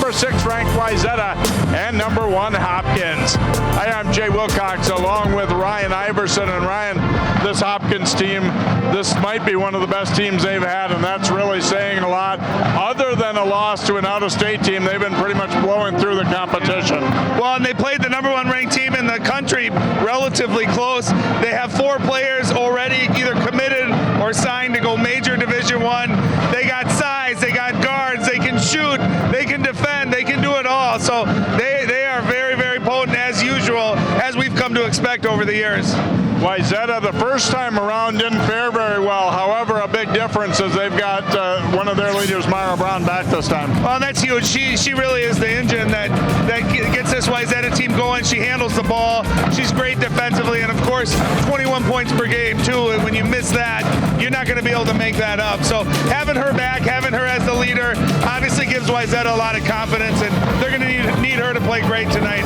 number 6 ranked Wayzata and number 1 Hopkins. Hi, I'm Jay Wilcox along with Ryan Iverson. And Ryan, this Hopkins team, this might be one of the best teams they've had, and that's really saying a lot. Other than a loss to an out-of-state team, they've been pretty much blowing through the competition. Well, and they played the number 1 ranked team in the country relatively close. They have 4 players already either committed or signed to go major Division I. They got size, they got guards, they can shoot, they can defend, they can do it all. So they are very, very potent as usual, as we've come to expect over the years. Wayzata, the first time around, didn't fare very well. However, a big difference is they've got one of their leaders, Myra Brown, back this time. Well, that's huge. She really is the engine that gets this Wayzata team going. She handles the ball. She's great defensively, and of course, 21 points per game too. And when you miss that, you're not going to be able to make that up. So having her back, having her as the leader, obviously gives Wayzata a lot of confidence, and they're going to need her to play great tonight.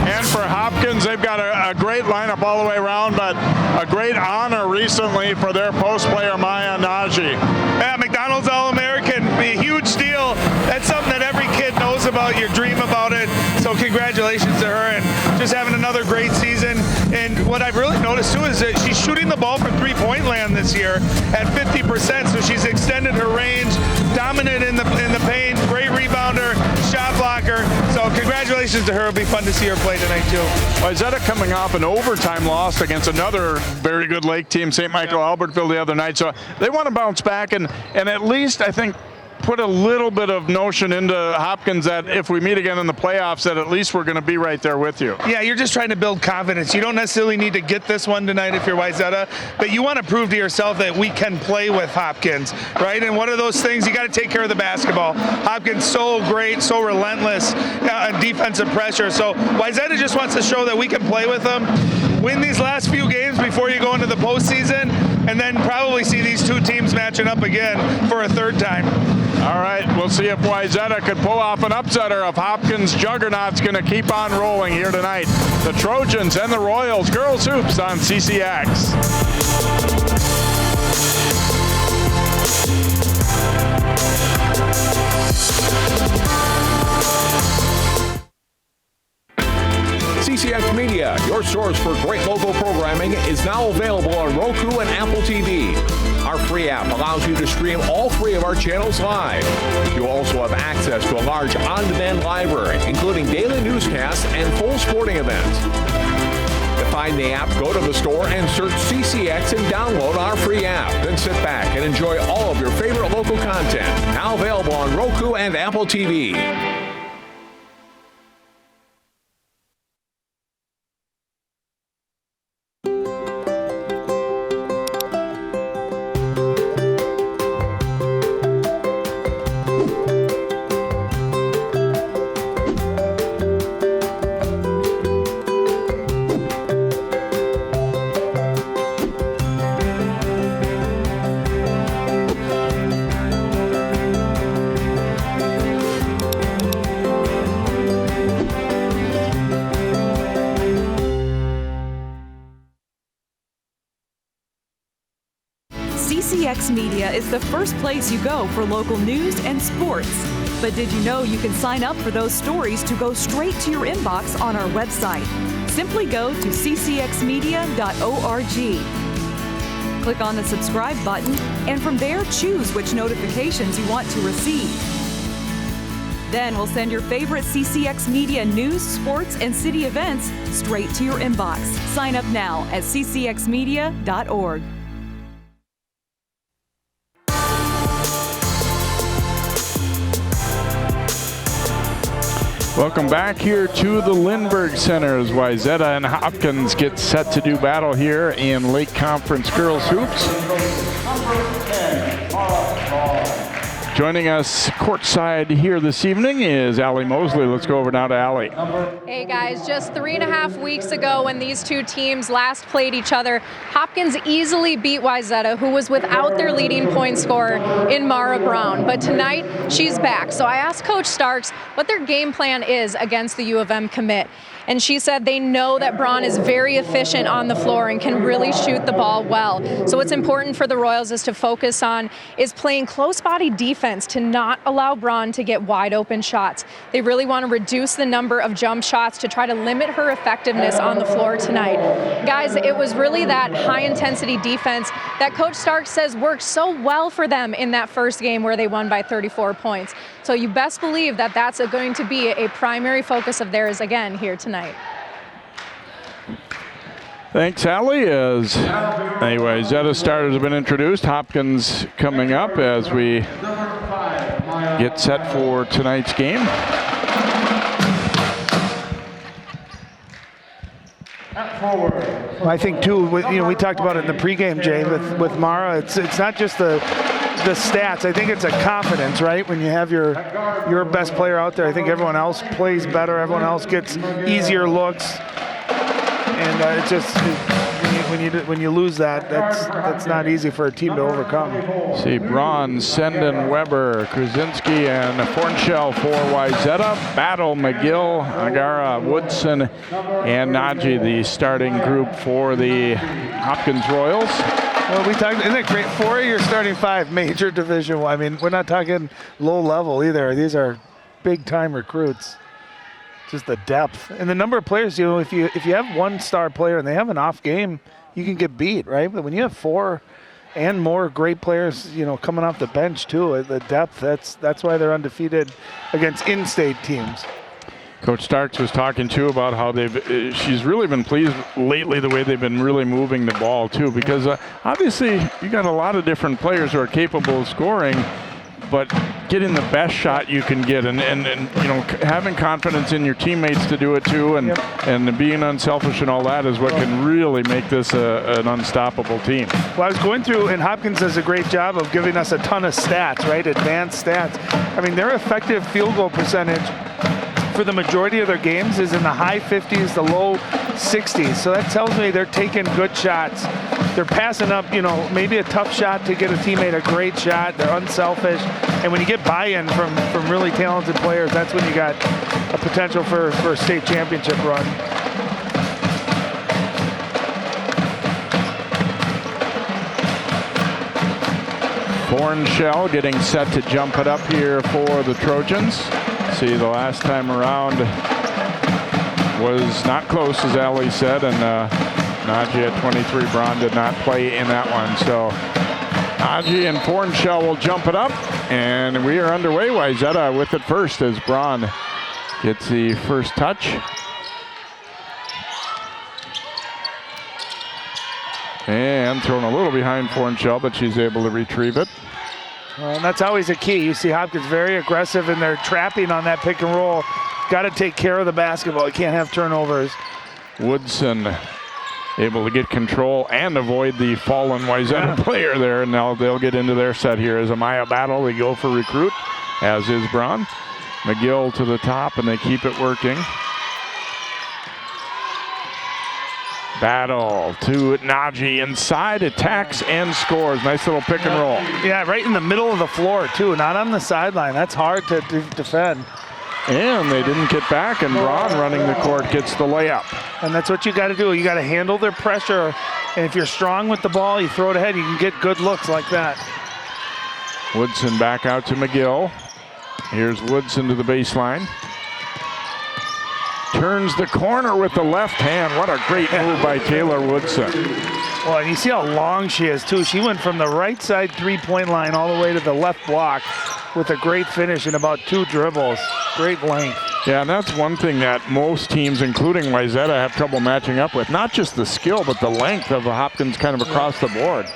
And for Hopkins, they've got a great lineup all the way around, but a great honor recently for their post player, Maya Ninaji. Yeah, McDonald's All-American, a huge deal. That's something that every kid knows about. You dream about it. So congratulations to her, and just having another great season. And what I've really noticed too is that she's shooting the ball from three-point land this year at 50%. So she's extended her range, dominant in the paint, great rebounder, shot blocker. So congratulations to her. It'll be fun to see her play tonight too. Wayzata coming off an overtime loss against another very good Lake team, St. Michael Albertville, the other night. So they want to bounce back and at least, I think, put a little bit of notion into Hopkins that if we meet again in the playoffs, that at least we're going to be right there with you. Yeah, you're just trying to build confidence. You don't necessarily need to get this one tonight if you're Wayzata, but you want to prove to yourself that we can play with Hopkins, right? And one of those things, you got to take care of the basketball. Hopkins so great, so relentless on defensive pressure. So Wayzata just wants to show that we can play with them, win these last few games before you go into the postseason, and then probably see these two teams matching up again for a third time. All right, we'll see if Wayzata could pull off an upsetter, if Hopkins' juggernaut's going to keep on rolling here tonight. The Trojans and the Royals, girls hoops on CCX. CCX Media, your source for great local programming, is now available on Roku and Apple TV. Our free app allows you to stream all 3 of our channels live. You also have access to a large on-demand library, including daily newscasts and full sporting events. To find the app, go to the store and search CCX and download our free app. Then sit back and enjoy all of your favorite local content. Now available on Roku and Apple TV. CCX Media is the first place you go for local news and sports. But did you know you can sign up for those stories to go straight to your inbox on our website? Simply go to ccxmedia.org. Click on the subscribe button, and from there choose which notifications you want to receive. Then we'll send your favorite CCX Media news, sports, and city events straight to your inbox. Sign up now at ccxmedia.org. Welcome back here to the Lindbergh Center as Wayzata and Hopkins get set to do battle here in Lake Conference Girls Hoops. Joining us courtside here this evening is Allie Mosley. Let's go over now to Allie. Hey guys, just 3.5 weeks ago when these two teams last played each other, Hopkins easily beat Wayzata, who was without their leading point scorer in Mara Brown. But tonight, she's back. So I asked Coach Starks what their game plan is against the U of M commit. And she said they know that Braun is very efficient on the floor and can really shoot the ball well. So what's important for the Royals is to focus on is playing close body defense defense to not allow Braun to get wide open shots. They really want to reduce the number of jump shots to try to limit her effectiveness on the floor tonight. Guys, it was really that high-intensity defense that Coach Stark says worked so well for them in that first game where they won by 34 points. So you best believe that that's going to be a primary focus of theirs again here tonight. Thanks, Allie. Anyway, Zeta starters have been introduced. Hopkins coming up as we get set for tonight's game. Well, I think too, we talked about it in the pregame, Jay, with Mara. It's not just the stats. I think it's a confidence, right? When you have your best player out there, I think everyone else plays better. Everyone else gets easier looks. And it's just when you lose that, that's not easy for a team to overcome. See Braun, Senden, Weber, Krasinski, and Fornshell for Wayzata. Battle, McGill, Agara, Woodson, and Ninaji, the starting group for the Hopkins Royals. Well, we talked, isn't it great? 4 of your starting 5 major division. I mean, we're not talking low level either. These are big time recruits. Just the depth and the number of players. If you have one star player and they have an off game, you can get beat, right? But when you have 4 and more great players, coming off the bench too, the depth. That's why they're undefeated against in-state teams. Coach Starks was talking too about how she's really been pleased lately the way they've been really moving the ball too, because obviously you got a lot of different players who are capable of scoring, but getting the best shot you can get and having confidence in your teammates to do it too, and being unselfish and all that is what can really make this an unstoppable team. Well, I was going through, and Hopkins does a great job of giving us a ton of stats, right? Advanced stats. I mean, their effective field goal percentage for the majority of their games is in the high 50s, the low 60s. So that tells me they're taking good shots. They're passing up, maybe a tough shot to get a teammate a great shot. They're unselfish. And when you get buy-in from really talented players, that's when you got a potential for a state championship run. Fornshell getting set to jump it up here for the Trojans. See, the last time around was not close, as Allie said, and Ninaji at 23. Braun did not play in that one. So Ninaji and Fornshell will jump it up, and we are underway. Wayzata with it first as Braun gets the first touch. And thrown a little behind Fornshell, but she's able to retrieve it. Well, and that's always a key. You see Hopkins very aggressive in their trapping on that pick and roll. Got to take care of the basketball. You can't have turnovers. Woodson able to get control and avoid the fallen Wayzata player there. And now they'll get into their set here as Amaya battle. They go for recruit, as is Braun. McGill to the top, and they keep it working. Battle to Ninaji inside, attacks and scores. Nice little pick and roll. Yeah, right in the middle of the floor too, not on the sideline. That's hard to defend. And they didn't get back, and Braun running the court gets the layup. And that's what you got to do. You got to handle their pressure. And if you're strong with the ball, you throw it ahead, you can get good looks like that. Woodson back out to McGill. Here's Woodson to the baseline. Turns the corner with the left hand. What a great move by Taylor Woodson. Well, and you see how long she is too. She went from the right side three-point line all the way to the left block with a great finish in about 2 dribbles. Great length. Yeah, and that's one thing that most teams, including Wayzata, have trouble matching up with. Not just the skill, but the length of the Hopkins kind of across the board.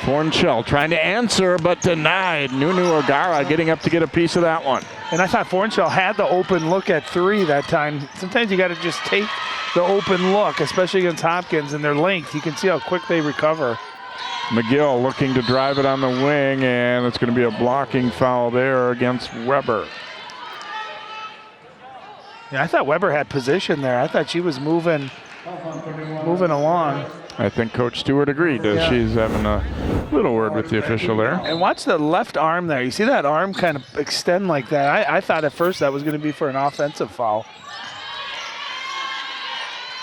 Fornshell trying to answer, but denied. Nunu Ogara getting up to get a piece of that one. And I thought Fornshell had the open look at 3 that time. Sometimes you got to just take the open look, especially against Hopkins and their length. You can see how quick they recover. McGill looking to drive it on the wing, and it's going to be a blocking foul there against Weber. Yeah, I thought Weber had position there. I thought she was moving along. I think Coach Stewart agreed. She's having a little word with the official there. And watch the left arm there. You see that arm kind of extend like that. I thought at first that was going to be for an offensive foul.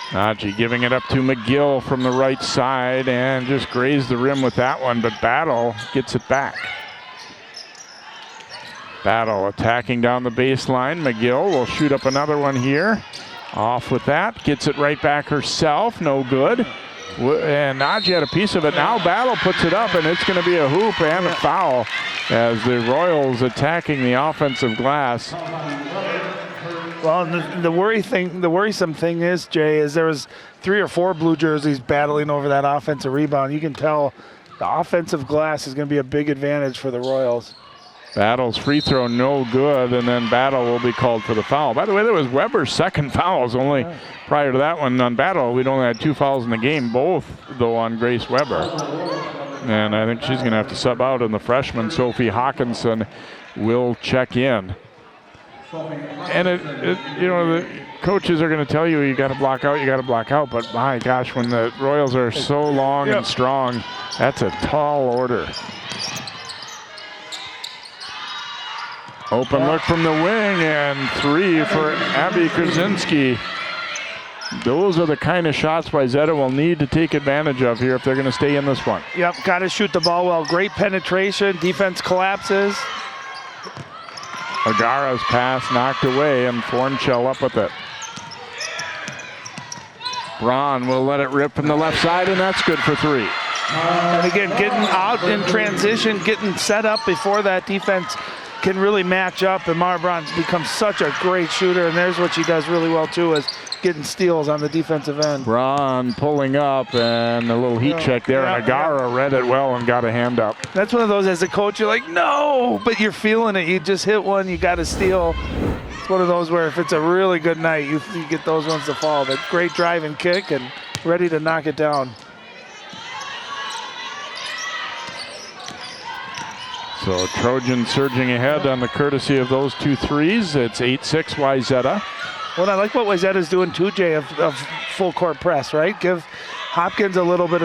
Ninaji giving it up to McGill from the right side and just grazed the rim with that one, but Battle gets it back. Battle attacking down the baseline. McGill will shoot up another one here. Off with that. Gets it right back herself. No good. And Ninaji had a piece of it. Now Battle puts it up, and it's going to be a hoop and a foul as the Royals attacking the offensive glass. Well, the worrisome thing is, Jay, is there was 3 or 4 blue jerseys battling over that offensive rebound. You can tell the offensive glass is going to be a big advantage for the Royals. Battle's free throw no good, and then Battle will be called for the foul. By the way, that was Weber's second fouls. Only prior to that one on Battle, we'd only had 2 fouls in the game, both though on Grace Weber. And I think she's going to have to sub out, and the freshman Sophie Hawkinson will check in. And the coaches are going to tell you got to block out, but my gosh, when the Royals are so long and strong, that's a tall order. Open look from the wing, and 3 for Abby Krasinski. Those are the kind of shots Wayzata will need to take advantage of here if they're going to stay in this one. Yep, got to shoot the ball well. Great penetration. Defense collapses. Agara's pass knocked away, and Thornshell up with it. Braun will let it rip from the left side, and that's good for 3. And again, getting out in transition, getting set up before that defense can really match up, and Mara Braun's become such a great shooter, and there's what she does really well too, is getting steals on the defensive end. Braun pulling up, and a little heat check there, and Agara read it well and got a hand up. That's one of those, as a coach, you're like, no, but you're feeling it. You just hit one, you got to steal. It's one of those where if it's a really good night, you get those ones to fall. But great drive and kick, and ready to knock it down. So Trojans surging ahead on the courtesy of those 2 threes. It's 8-6 Wayzata. Well, I like what Wayzata's doing too, Jay, of full court press, right? Give Hopkins a little bit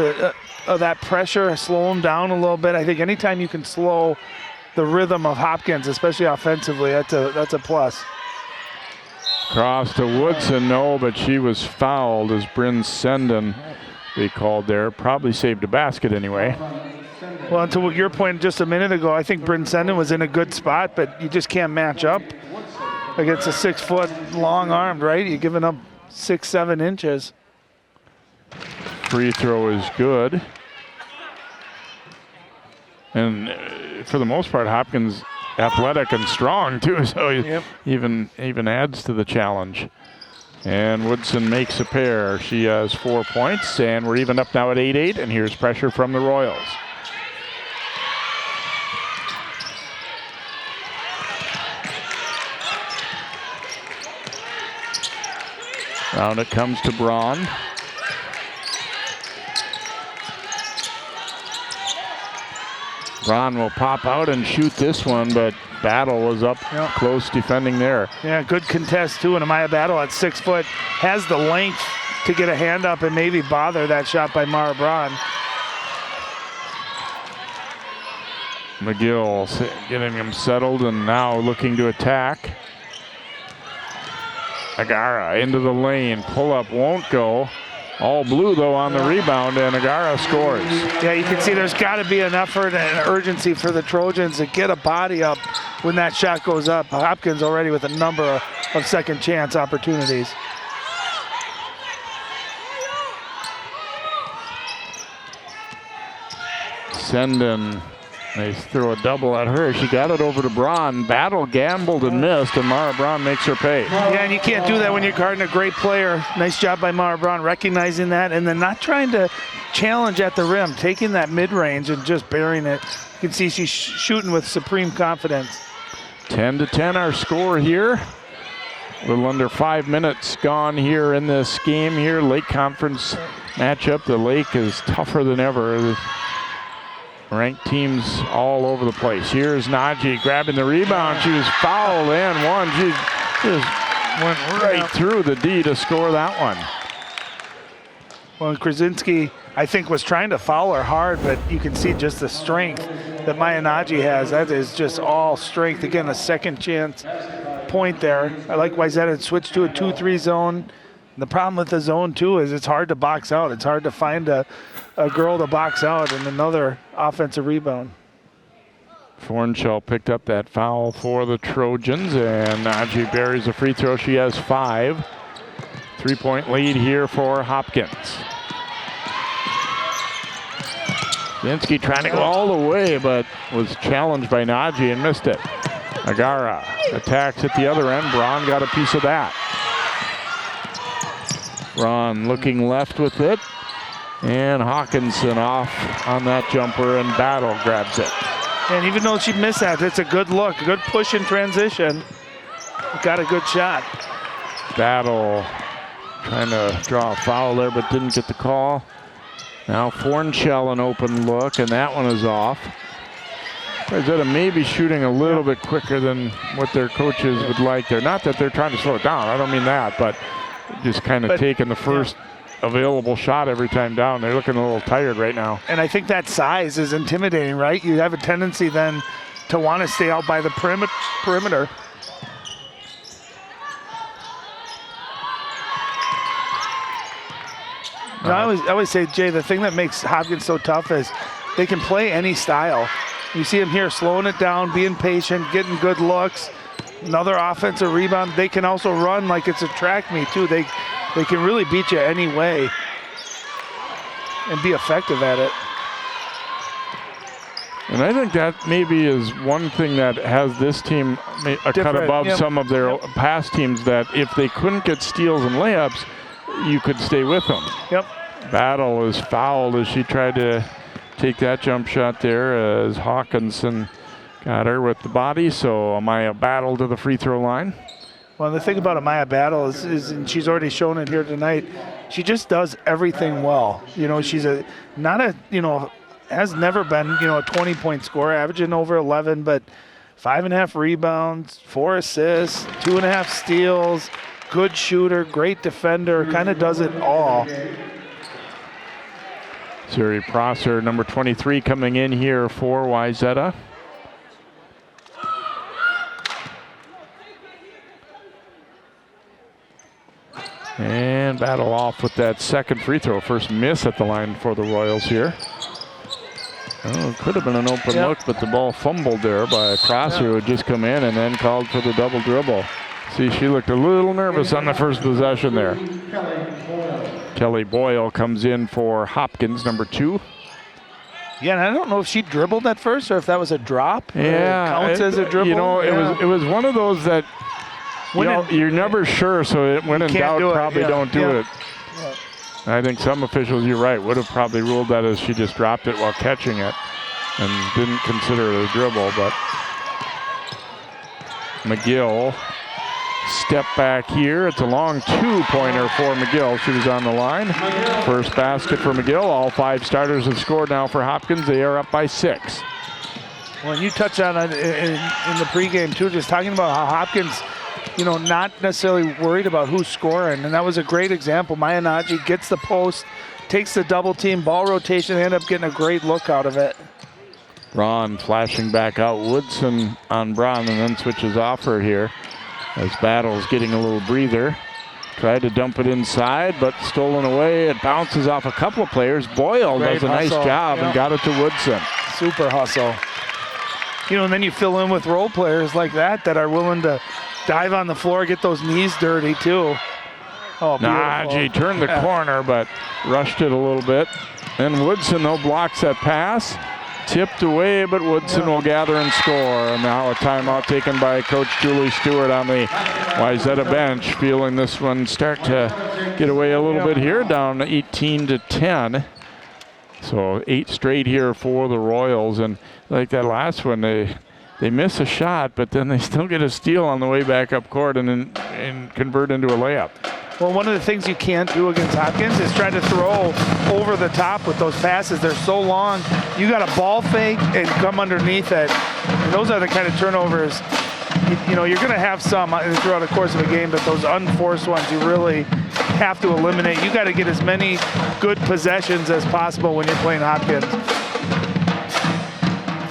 of that pressure, slow him down a little bit. I think anytime you can slow the rhythm of Hopkins, especially offensively, that's a plus. Cross to Woodson, no, but she was fouled as Bryn Senden, they called there. Probably saved a basket anyway. Well, to your point just a minute ago, I think Bryn Senden was in a good spot, but you just can't match up against a 6-foot long-armed, right? You're giving up 6-7 inches. Free throw is good. And for the most part, Hopkins athletic and strong too, so even adds to the challenge. And Woodson makes a pair. She has 4 points, and we're even up now at 8-8, and here's pressure from the Royals. Round it comes to Braun. Braun will pop out and shoot this one, but Battle was up close defending there. Yeah, good contest too. And Amaya Battle at 6 foot has the length to get a hand up and maybe bother that shot by Mara Braun. McGill getting him settled and now looking to attack. Agara into the lane, pull up won't go. All blue though on the rebound, and Agara scores. Yeah, you can see there's got to be an effort and an urgency for the Trojans to get a body up when that shot goes up. Hopkins already with a number of second chance opportunities. Senden, they throw a double at her. She got it over to Braun. Battle gambled and missed, and Mara Braun makes her pay. Yeah, and you can't do that when you're guarding a great player. Nice job by Mara Braun recognizing that and then not trying to challenge at the rim, taking that mid-range and just burying it. You can see she's shooting with supreme confidence. 10-10 our score here. A little under 5 minutes gone here in this game here. Lake Conference matchup. The Lake is tougher than ever. Ranked teams all over the place. Here's Ninaji grabbing the rebound. She was fouled and one. She just went right through the D to score that one. Well, Krasinski, I think, was trying to foul her hard, but you can see just the strength that Ninaji has. That is just all strength. Again, a second chance point there. I like Wayzata switched to a 2-3 zone. The problem with the zone, too, is it's hard to box out. It's hard to find a girl to box out and another offensive rebound. Fornshell picked up that foul for the Trojans, and Ninaji buries a free throw. She has 5. 3-point lead here for Hopkins. Zinsky trying to go all the way, but was challenged by Ninaji and missed it. Agara attacks at the other end. Braun got a piece of that. Braun looking left with it. And Hawkinson off on that jumper, and Battle grabs it. And even though she missed that, it's a good look, a good push in transition. Got a good shot. Battle trying to draw a foul there, but didn't get the call. Now Fornshell an open look, and that one is off. Wayzata may be shooting a little bit quicker than what their coaches would like there. Not that they're trying to slow it down, I don't mean that, but just kind of taking the first available shot every time down. They're looking a little tired right now. And I think that size is intimidating, right? You have a tendency then to want to stay out by the perimeter. I always say, Jay, the thing that makes Hopkins so tough is they can play any style. You see them here slowing it down, being patient, getting good looks, another offensive rebound. They can also run like it's a track meet too. They can really beat you any way and be effective at it. And I think that maybe is one thing that has this team a cut above some of their past teams, that if they couldn't get steals and layups, you could stay with them. Yep. Battle is fouled as she tried to take that jump shot there, as Hawkinson got her with the body. So Amaya Battle to the free throw line. Well, the thing about Amaya Battle is, and she's already shown it here tonight, she just does everything well. You know, she's has never been, a 20-point scorer, averaging over 11, but 5.5 rebounds, 4 assists, 2.5 steals, good shooter, great defender, kind of does it all. Suri Prosser, number 23, coming in here for Wayzata. And Battle off with that second free throw. First miss at the line for the Royals here. Oh, it could have been an open look, but the ball fumbled there by Prosser, who had just come in and then called for the double dribble. See, she looked a little nervous on the first possession there. Kelly Boyle comes in for Hopkins, number 2. Yeah, and I don't know if she dribbled at first or if that was a drop. Yeah, counts as a dribble. You know, it was one of those that you're never sure, so when in doubt, probably don't do it. Yeah. I think some officials, you're right, would have probably ruled that as she just dropped it while catching it and didn't consider it a dribble. But McGill, step back here. It's a long 2-pointer for McGill. She was on the line. First basket for McGill. All 5 starters have scored now for Hopkins. They are up by 6. Well, and you touched on it in the pregame too, just talking about how Hopkins, not necessarily worried about who's scoring. And that was a great example. Ninaji gets the post, takes the double team, ball rotation, they end up getting a great look out of it. Braun flashing back out. Woodson on Braun, and then switches off her here as Battle's getting a little breather. Tried to dump it inside, but stolen away. It bounces off a couple of players. Boyle does a nice job and got it to Woodson. Super hustle. And then you fill in with role players like that are willing to dive on the floor, get those knees dirty too. Oh, Ninaji turned the corner, but rushed it a little bit. Then Woodson, though, blocks that pass. Tipped away, but Woodson will gather and score. And now a timeout taken by Coach Julie Stewart on the Wayzata bench, feeling this one start to get away a little bit here, down 18-10. So 8 straight here for the Royals. And like that last one, they miss a shot, but then they still get a steal on the way back up court and convert into a layup. Well, one of the things you can't do against Hopkins is try to throw over the top with those passes. They're so long. You got a ball fake and come underneath it. And those are the kind of turnovers, you're going to have some throughout the course of a game, but those unforced ones you really have to eliminate. You got to get as many good possessions as possible when you're playing Hopkins.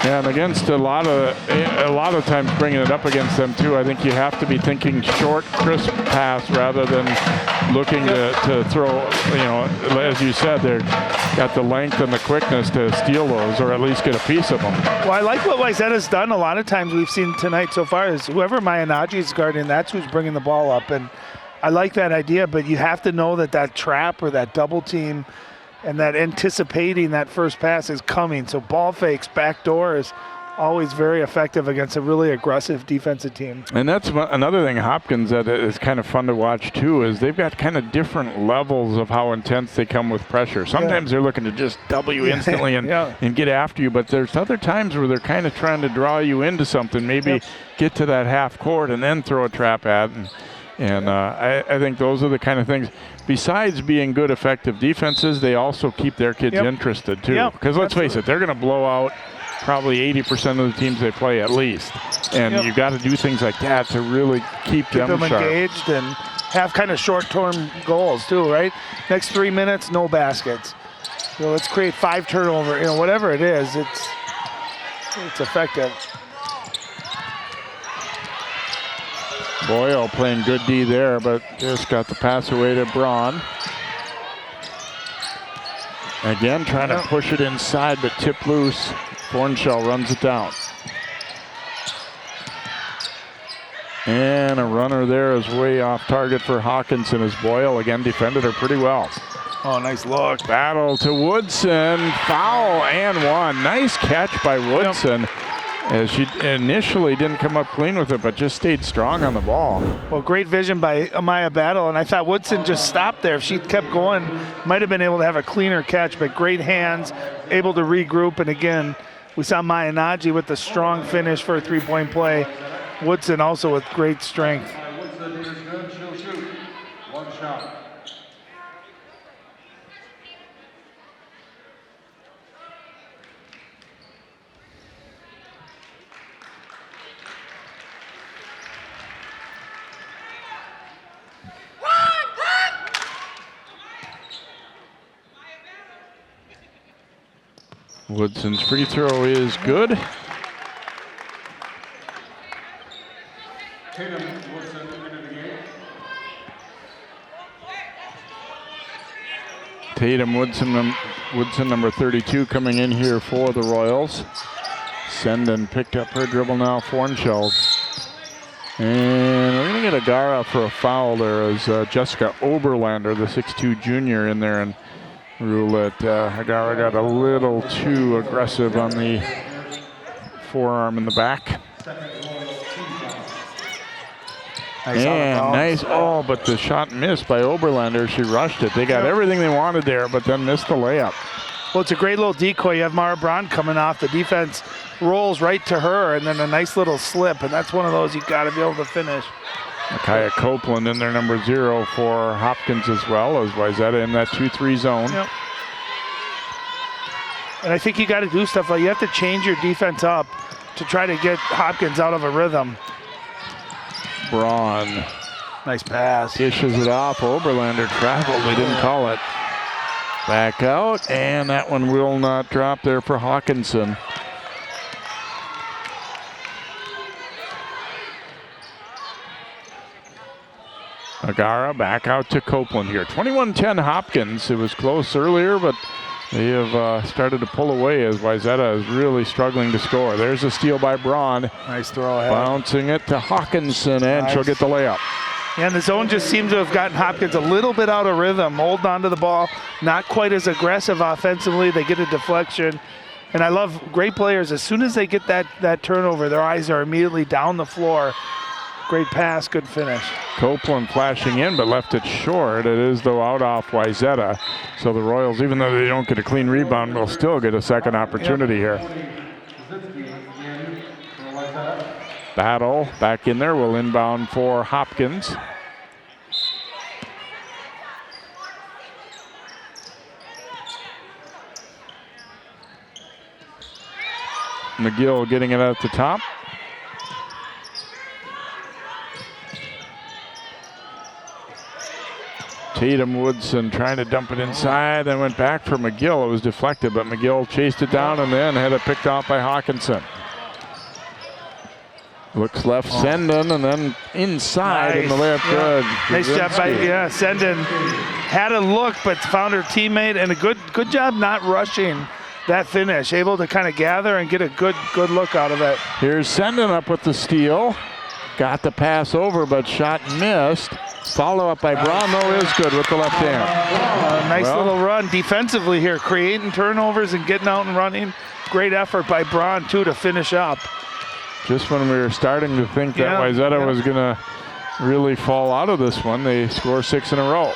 Yeah, and against a lot of times bringing it up against them too, I think you have to be thinking short, crisp pass rather than looking to throw, as you said, they've got the length and the quickness to steal those or at least get a piece of them. Well, I like what Wayzata's done. A lot of times we've seen tonight so far is whoever Ninaji is guarding, that's who's bringing the ball up. And I like that idea, but you have to know that trap or that double team and that anticipating that first pass is coming. So ball fakes, back door is always very effective against a really aggressive defensive team. And that's another thing, Hopkins, that is kind of fun to watch too, is they've got kind of different levels of how intense they come with pressure. Sometimes they're looking to just double you instantly and get after you, but there's other times where they're kind of trying to draw you into something, maybe get to that half court and then throw a trap at. And I think those are the kind of things. Besides being good, effective defenses, they also keep their kids interested too. Because let's face it, they're going to blow out probably 80% of the teams they play at least. And you've got to do things like that to really keep them sharp. Engaged and have kind of short-term goals too, right? Next 3 minutes, no baskets. Let's create 5 turnover. Whatever it is, it's effective. Boyle playing good D there, but just got the pass away to Braun. Again, trying to push it inside, but tipped loose. Thornshell runs it down. And a runner there is way off target for Hawkinson as Boyle again defended her pretty well. Oh, nice look. Battle to Woodson. Foul and one. Nice catch by Woodson. As she initially didn't come up clean with it, but just stayed strong on the ball. Well, great vision by Amaya Battle, and I thought Woodson just stopped there. If she kept going, might have been able to have a cleaner catch, but great hands, able to regroup. And again, we saw Ninaji with the strong finish for a three-point play. Woodson also with great strength. Woodson is good. She'll shoot. One shot. Woodson's free throw is good. Tatum Woodson number 32 coming in here for the Royals. Senden picked up her dribble now, Thornshell. And we're going to get Agara for a foul there as Jessica Oberlander, the 6'2 junior, in there and rule it. Agara got a little too aggressive on the forearm in the back. Nice. Oh, but the shot missed by Oberlander. She rushed it. They got everything they wanted there, but then missed the layup. Well, it's a great little decoy. You have Mara Braun coming off. The defense rolls right to her, and then a nice little slip, and that's one of those you got to be able to finish. Micaiah Copeland in there, number 0 for Hopkins as well, as Wayzata in that 2-3 zone. Yep. And I think you got to do stuff like you have to change your defense up to try to get Hopkins out of a rhythm. Braun. Nice pass. Dishes it off. Oberlander traveled. They didn't call it. Back out, and that one will not drop there for Hawkinson. Agara back out to Copeland here. 21-10 Hopkins. It was close earlier, but they have started to pull away as Wayzata is really struggling to score. There's a steal by Braun. Nice throw ahead. Bouncing it to Hawkinson, and she'll get the layup. And the zone just seems to have gotten Hopkins a little bit out of rhythm, holding onto the ball, not quite as aggressive offensively. They get a deflection. And I love great players. As soon as they get that turnover, their eyes are immediately down the floor. Great pass, good finish. Copeland flashing in, but left it short. It is, though, out off Wayzata. So the Royals, even though they don't get a clean rebound, will still get a second opportunity here. Battle back in there, will inbound for Hopkins. McGill getting it at the top. Tatum Woodson trying to dump it inside and went back for McGill. It was deflected, but McGill chased it down and then had it picked off by Hawkinson. Looks left, Sendon, and then inside in the layup. Good. Nice job by Sendon. Had a look, but found her teammate, and a good job not rushing that finish. Able to kind of gather and get a good look out of it. Here's Sendon up with the steal. Got the pass over, but shot missed. Follow up by Braun, though, is good with the left hand. Nice little run defensively here, creating turnovers and getting out and running. Great effort by Braun, too, to finish up. Just when we were starting to think that Wayzata was going to really fall out of this one, they score 6 in a row.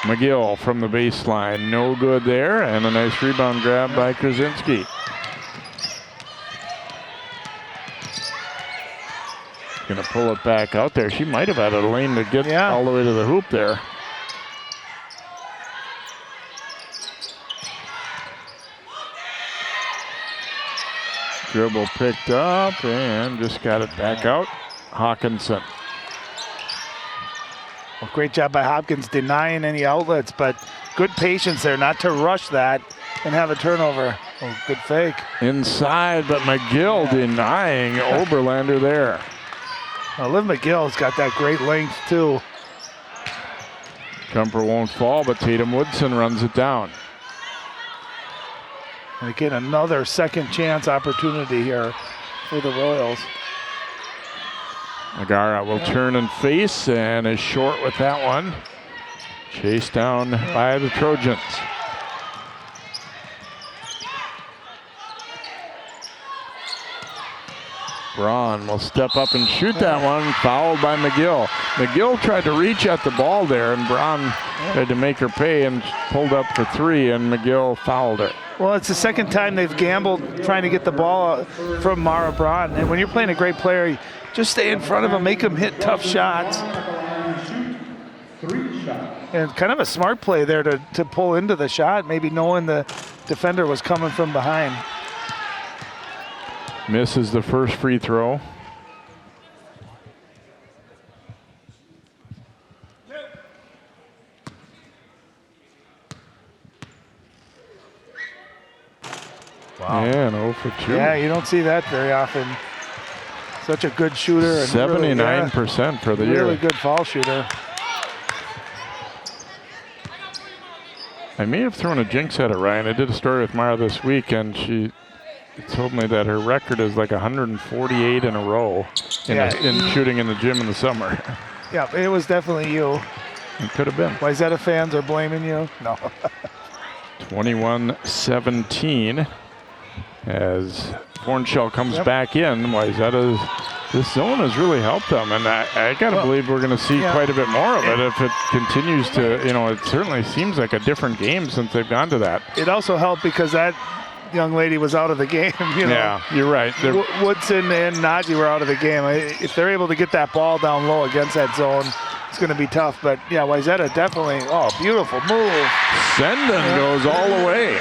McGill from the baseline, no good there, and a nice rebound grab by Krasinski. Going to pull it back out there. She might have had a lane to get all the way to the hoop there. Dribble picked up and just got it back out. Hawkinson. Well, great job by Hopkins denying any outlets, but good patience there not to rush that and have a turnover. Oh, good fake. Inside, but McGill denying Oberlander there. Well, Liv McGill's got that great length, too. Jumper won't fall, but Tatum Woodson runs it down. And again, another second chance opportunity here for the Royals. Megara will turn and face and is short with that one. Chased down by the Trojans. Braun will step up and shoot that one, fouled by McGill. McGill tried to reach at the ball there, and Braun tried to make her pay and pulled up for 3, and McGill fouled her. Well, it's the second time they've gambled trying to get the ball from Mara Braun. And when you're playing a great player, just stay in front of him, make him hit tough shots. And kind of a smart play there to pull into the shot, maybe knowing the defender was coming from behind. Misses the first free throw. Wow. Yeah, 0 for 2. Yeah, you don't see that very often. Such a good shooter. And 79% for the year. Really good foul shooter. I may have thrown a jinx at it, Ryan. I did a story with Mara this week, and she told me that her record is like 148 in a row in shooting in the gym in the summer. Yeah, it was definitely you. It could have been. Wayzata fans are blaming you? No. 21-17 as Hornshell comes back in. Wayzata's, this zone has really helped them, and I got to believe we're going to see quite a bit more of it if it continues to, it certainly seems like a different game since they've gone to that. It also helped because that young lady was out of the game. Yeah, you're right. Woodson and Ninaji were out of the game. If they're able to get that ball down low against that zone, it's going to be tough. But yeah, Wayzata definitely, beautiful move. Sendon goes all the way.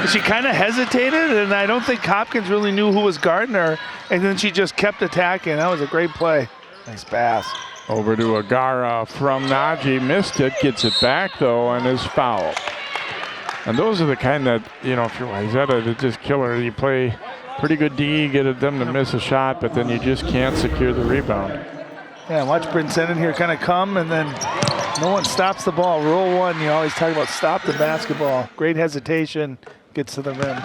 She kind of hesitated, and I don't think Hopkins really knew who was guarding her, and then she just kept attacking. That was a great play. Nice pass. Over to Agara from Ninaji, missed it, gets it back though, and is fouled. And those are the kind that, if you're Wayzata, that just killer. You play pretty good D, get them to miss a shot, but then you just can't secure the rebound. Yeah, watch Bryn Sendon here kind of come, and then no one stops the ball. Rule 1, you always talk about stop the basketball. Great hesitation, gets to the rim.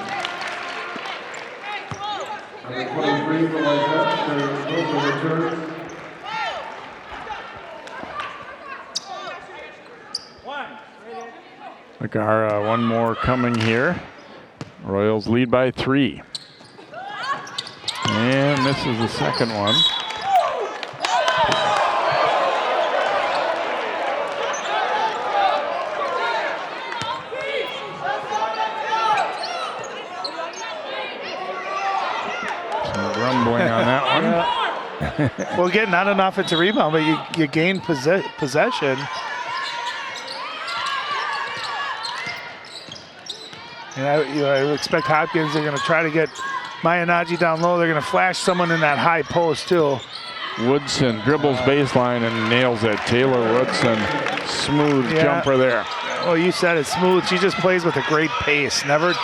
Agara, one more coming here. Royals lead by 3. And misses the second one. Some rumbling on that one. Well, again, not an offensive rebound, but you gain possession. And I expect Hopkins, they're going to try to get Ninaji down low. They're going to flash someone in that high post, too. Woodson dribbles baseline and nails it. Taylor Woodson, smooth jumper there. Well, you said it, smooth. She just plays with a great pace, never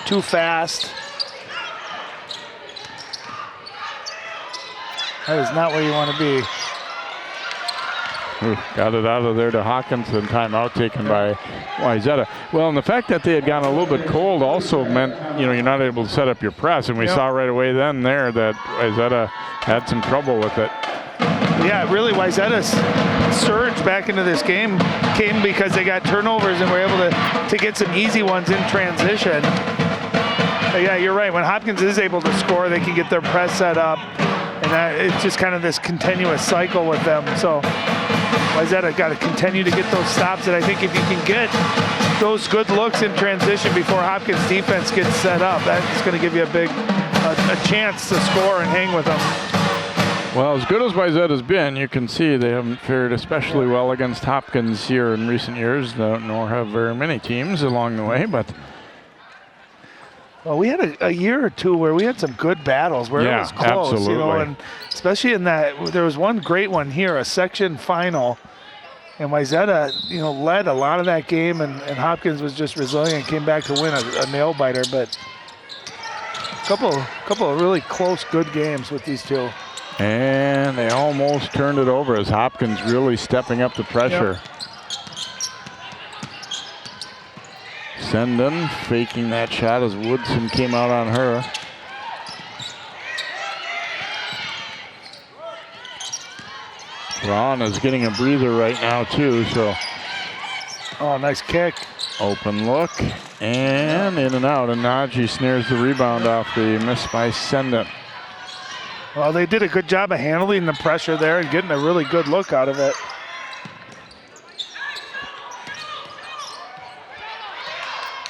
too fast. That is not where you want to be. Ooh, got it out of there to Hopkins, and timeout taken by Wayzata. Well, and the fact that they had gone a little bit cold also meant, you're not able to set up your press, and we saw right away then there that Wayzata had some trouble with it. Yeah, really, Wayzata's surge back into this game came because they got turnovers and were able to get some easy ones in transition. But yeah, you're right. When Hopkins is able to score, they can get their press set up, and it's just kind of this continuous cycle with them. So Wayzata got to continue to get those stops, and I think if you can get those good looks in transition before Hopkins' defense gets set up, that's going to give you a chance to score and hang with them. Well, as good as Wayzata's been, you can see they haven't fared especially well against Hopkins here in recent years, nor have very many teams along the way. But well, we had a year or two where we had some good battles where it was close, absolutely. And especially in that, there was one great one here, a section final, and Wayzata, led a lot of that game, and Hopkins was just resilient, came back to win a nail biter. But a couple of really close, good games with these two. And they almost turned it over as Hopkins really stepping up the pressure. Sendon faking that shot as Woodson came out on her. Ron is getting a breather right now too, so. Oh, nice kick. Open look, and in and out, and Ninaji snares the rebound off the miss by Sendon. Well, they did a good job of handling the pressure there and getting a really good look out of it.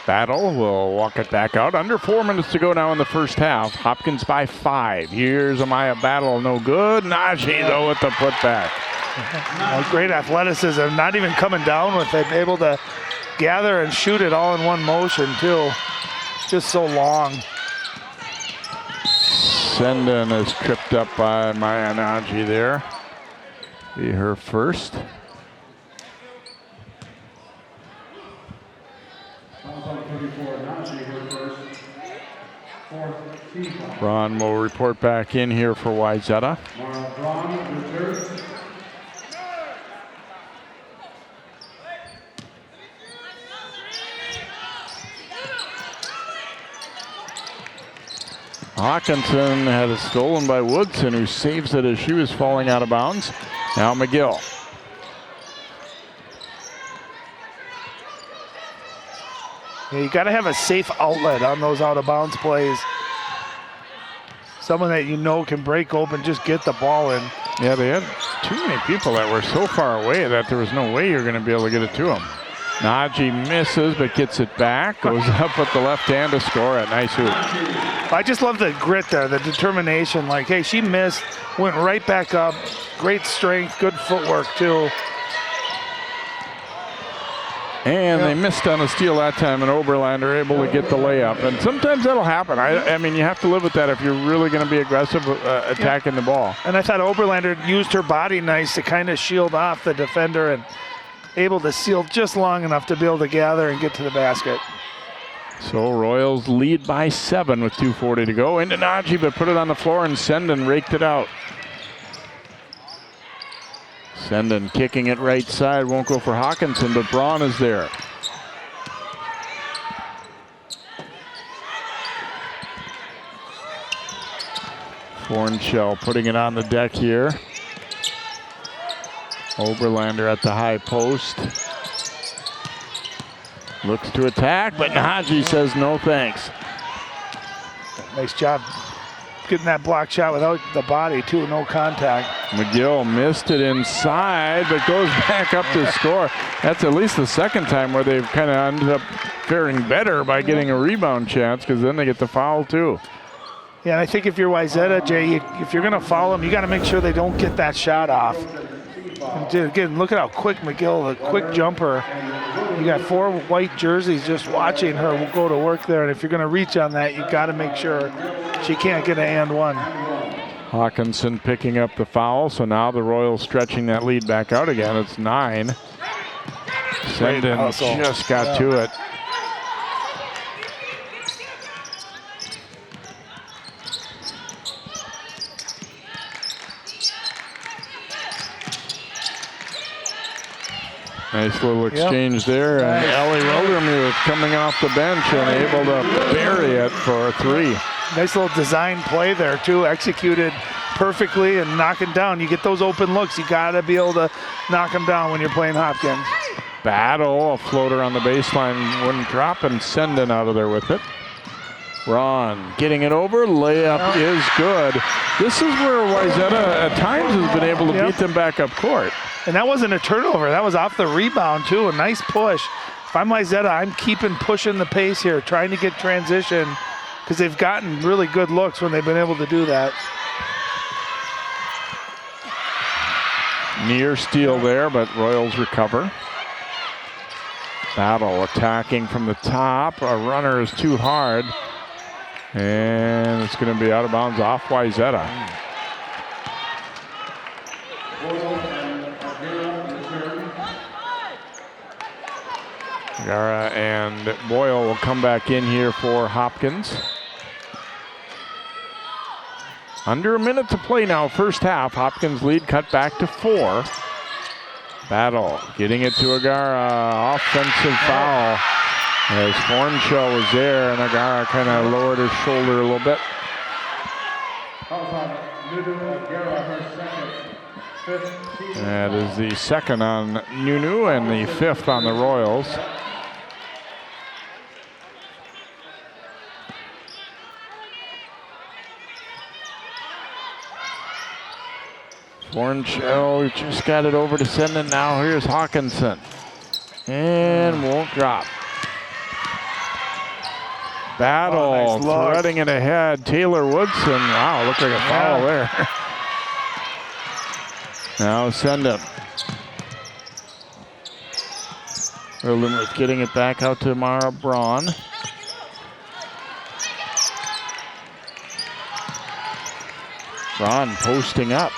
Battle will walk it back out. Under 4 minutes to go now in the first half. Hopkins by 5. Here's Amaya Battle, no good. Ninaji though with the putback. Great athleticism, not even coming down with it, able to gather and shoot it all in one motion too. Just so long. Sendon is tripped up by Maya Ninaji there. Be her first. Ron will report back in here for Wayzata. Hawkinson had it stolen by Woodson, who saves it as she was falling out of bounds. Now McGill. Yeah, you got to have a safe outlet on those out-of-bounds plays. Someone that can break open, just get the ball in. Yeah, they had too many people that were so far away that there was no way you're going to be able to get it to them. Ninaji misses, but gets it back. Goes up with the left hand to score it. Nice hoop. I just love the grit there, the determination. Like, hey, she missed, went right back up. Great strength, good footwork, too. And they missed on a steal that time, and Oberlander able to get the layup. And sometimes that'll happen. I mean, you have to live with that if you're really going to be aggressive attacking the ball. And I thought Oberlander used her body nice to kind of shield off the defender and able to seal just long enough to be able to gather and get to the basket. So Royals lead by 7 with 2:40 to go. Into Ninaji, but put it on the floor, and Sendon raked it out. Sendon kicking it right side, won't go for Hawkinson, but Braun is there. Fornshell putting it on the deck here. Oberlander at the high post. Looks to attack, but Ninaji says no thanks. Nice job getting that block shot without the body, too, no contact. McGill missed it inside, but goes back up to score. That's at least the second time where they've kind of ended up faring better by getting a rebound chance, because then they get the foul, too. Yeah, and I think if you're Wayzata, Jay, if you're going to foul them, you got to make sure they don't get that shot off. And again, look at how quick McGill, the quick jumper. You got 4 white jerseys just watching her go to work there, and if you're going to reach on that, you got to make sure she can't get an and one. Hawkinson picking up the foul, so now the Royals stretching that lead back out again. It's 9. Sendon just got to it. Nice little exchange there, and Ellie Wildermuth coming off the bench and able to bury it for a 3. Nice little design play there too, executed perfectly and knocking down. You get those open looks, you gotta be able to knock them down when you're playing Hopkins. Battle, a floater on the baseline, wouldn't drop, and Sendon out of there with it. Ron getting it over, layup is good. This is where Wayzata at times has been able to beat them back up court. And that wasn't a turnover, that was off the rebound too, a nice push. If I'm Wayzata, I'm keeping pushing the pace here, trying to get transition, because they've gotten really good looks when they've been able to do that. Near steal there, but Royals recover. Battle attacking from the top. A runner is too hard. And it's going to be out of bounds off Wayzata. Gara and Boyle will come back in here for Hopkins. Under a minute to play now, first half. Hopkins lead cut back to 4. Battle getting it to Agara. Offensive foul as Hornshell was there, and Agara kind of lowered his shoulder a little bit. That is the second on Nunu and the 5th on the Royals. Hornshell just got it over to Sendon. Now here's Hawkinson. And won't drop. Battle threading it ahead. Taylor Woodson. Wow, looked like a foul there. Now Sendon. Wildermuth getting it back out to Mara Braun. Braun posting up.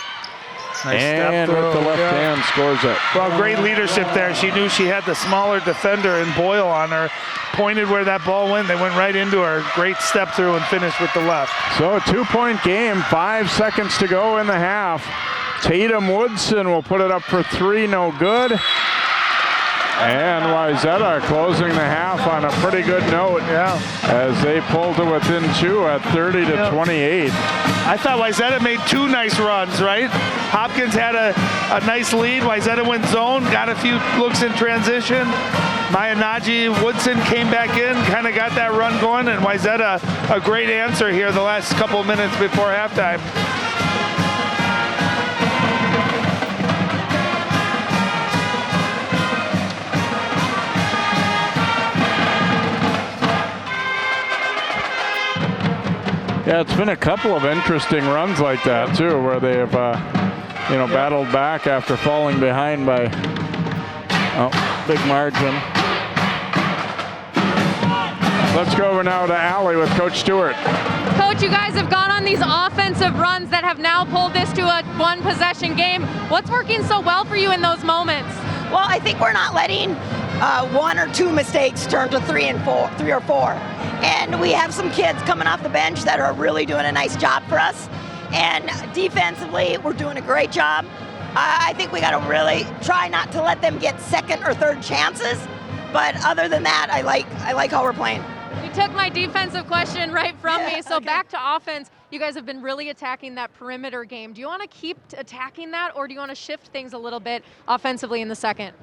Nice and with the left hand scores it. Well, great leadership there. She knew she had the smaller defender and Boyle on her. Pointed where that ball went. They went right into her. Great step through and finished with the left. So a 2-point game. 5 seconds to go in the half. Tatum Woodson will put it up for 3. No good. And Wayzata closing the half on a pretty good note as they pulled to within 2 at 30-28. I thought Wayzata made 2 nice runs, right? Hopkins had a nice lead. Wayzata went zone, got a few looks in transition. Ninaji Woodson came back in, kind of got that run going, and Wayzata a great answer here the last couple of minutes before halftime. Yeah, it's been a couple of interesting runs like that too, where they have, battled back after falling behind by big margin. Let's go over now to Allie with Coach Stewart. Coach, you guys have gone on these offensive runs that have now pulled this to a 1-possession game. What's working so well for you in those moments? Well, I think we're not letting 1 or 2 mistakes turn to 3 or 4. And we have some kids coming off the bench that are really doing a nice job for us. And defensively, we're doing a great job. I think we got to really try not to let them get 2nd or 3rd chances. But other than that, I like how we're playing. You took my defensive question right from me. So back to offense, you guys have been really attacking that perimeter game. Do you want to keep attacking that, or do you want to shift things a little bit offensively in the second?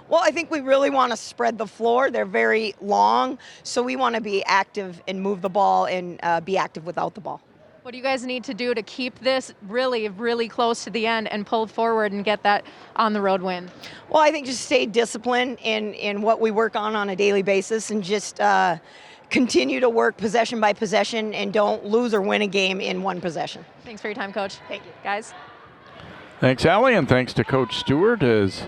Well, I think we really want to spread the floor. They're very long, so we want to be active and move the ball and be active without the ball. What do you guys need to do to keep this really, really close to the end and pull forward and get that on the road win? Well, I think just stay disciplined in what we work on a daily basis, and just continue to work possession by possession and don't lose or win a game in 1 possession. Thanks for your time, Coach. Thank you. Guys. Thanks, Allie, and thanks to Coach Stewart as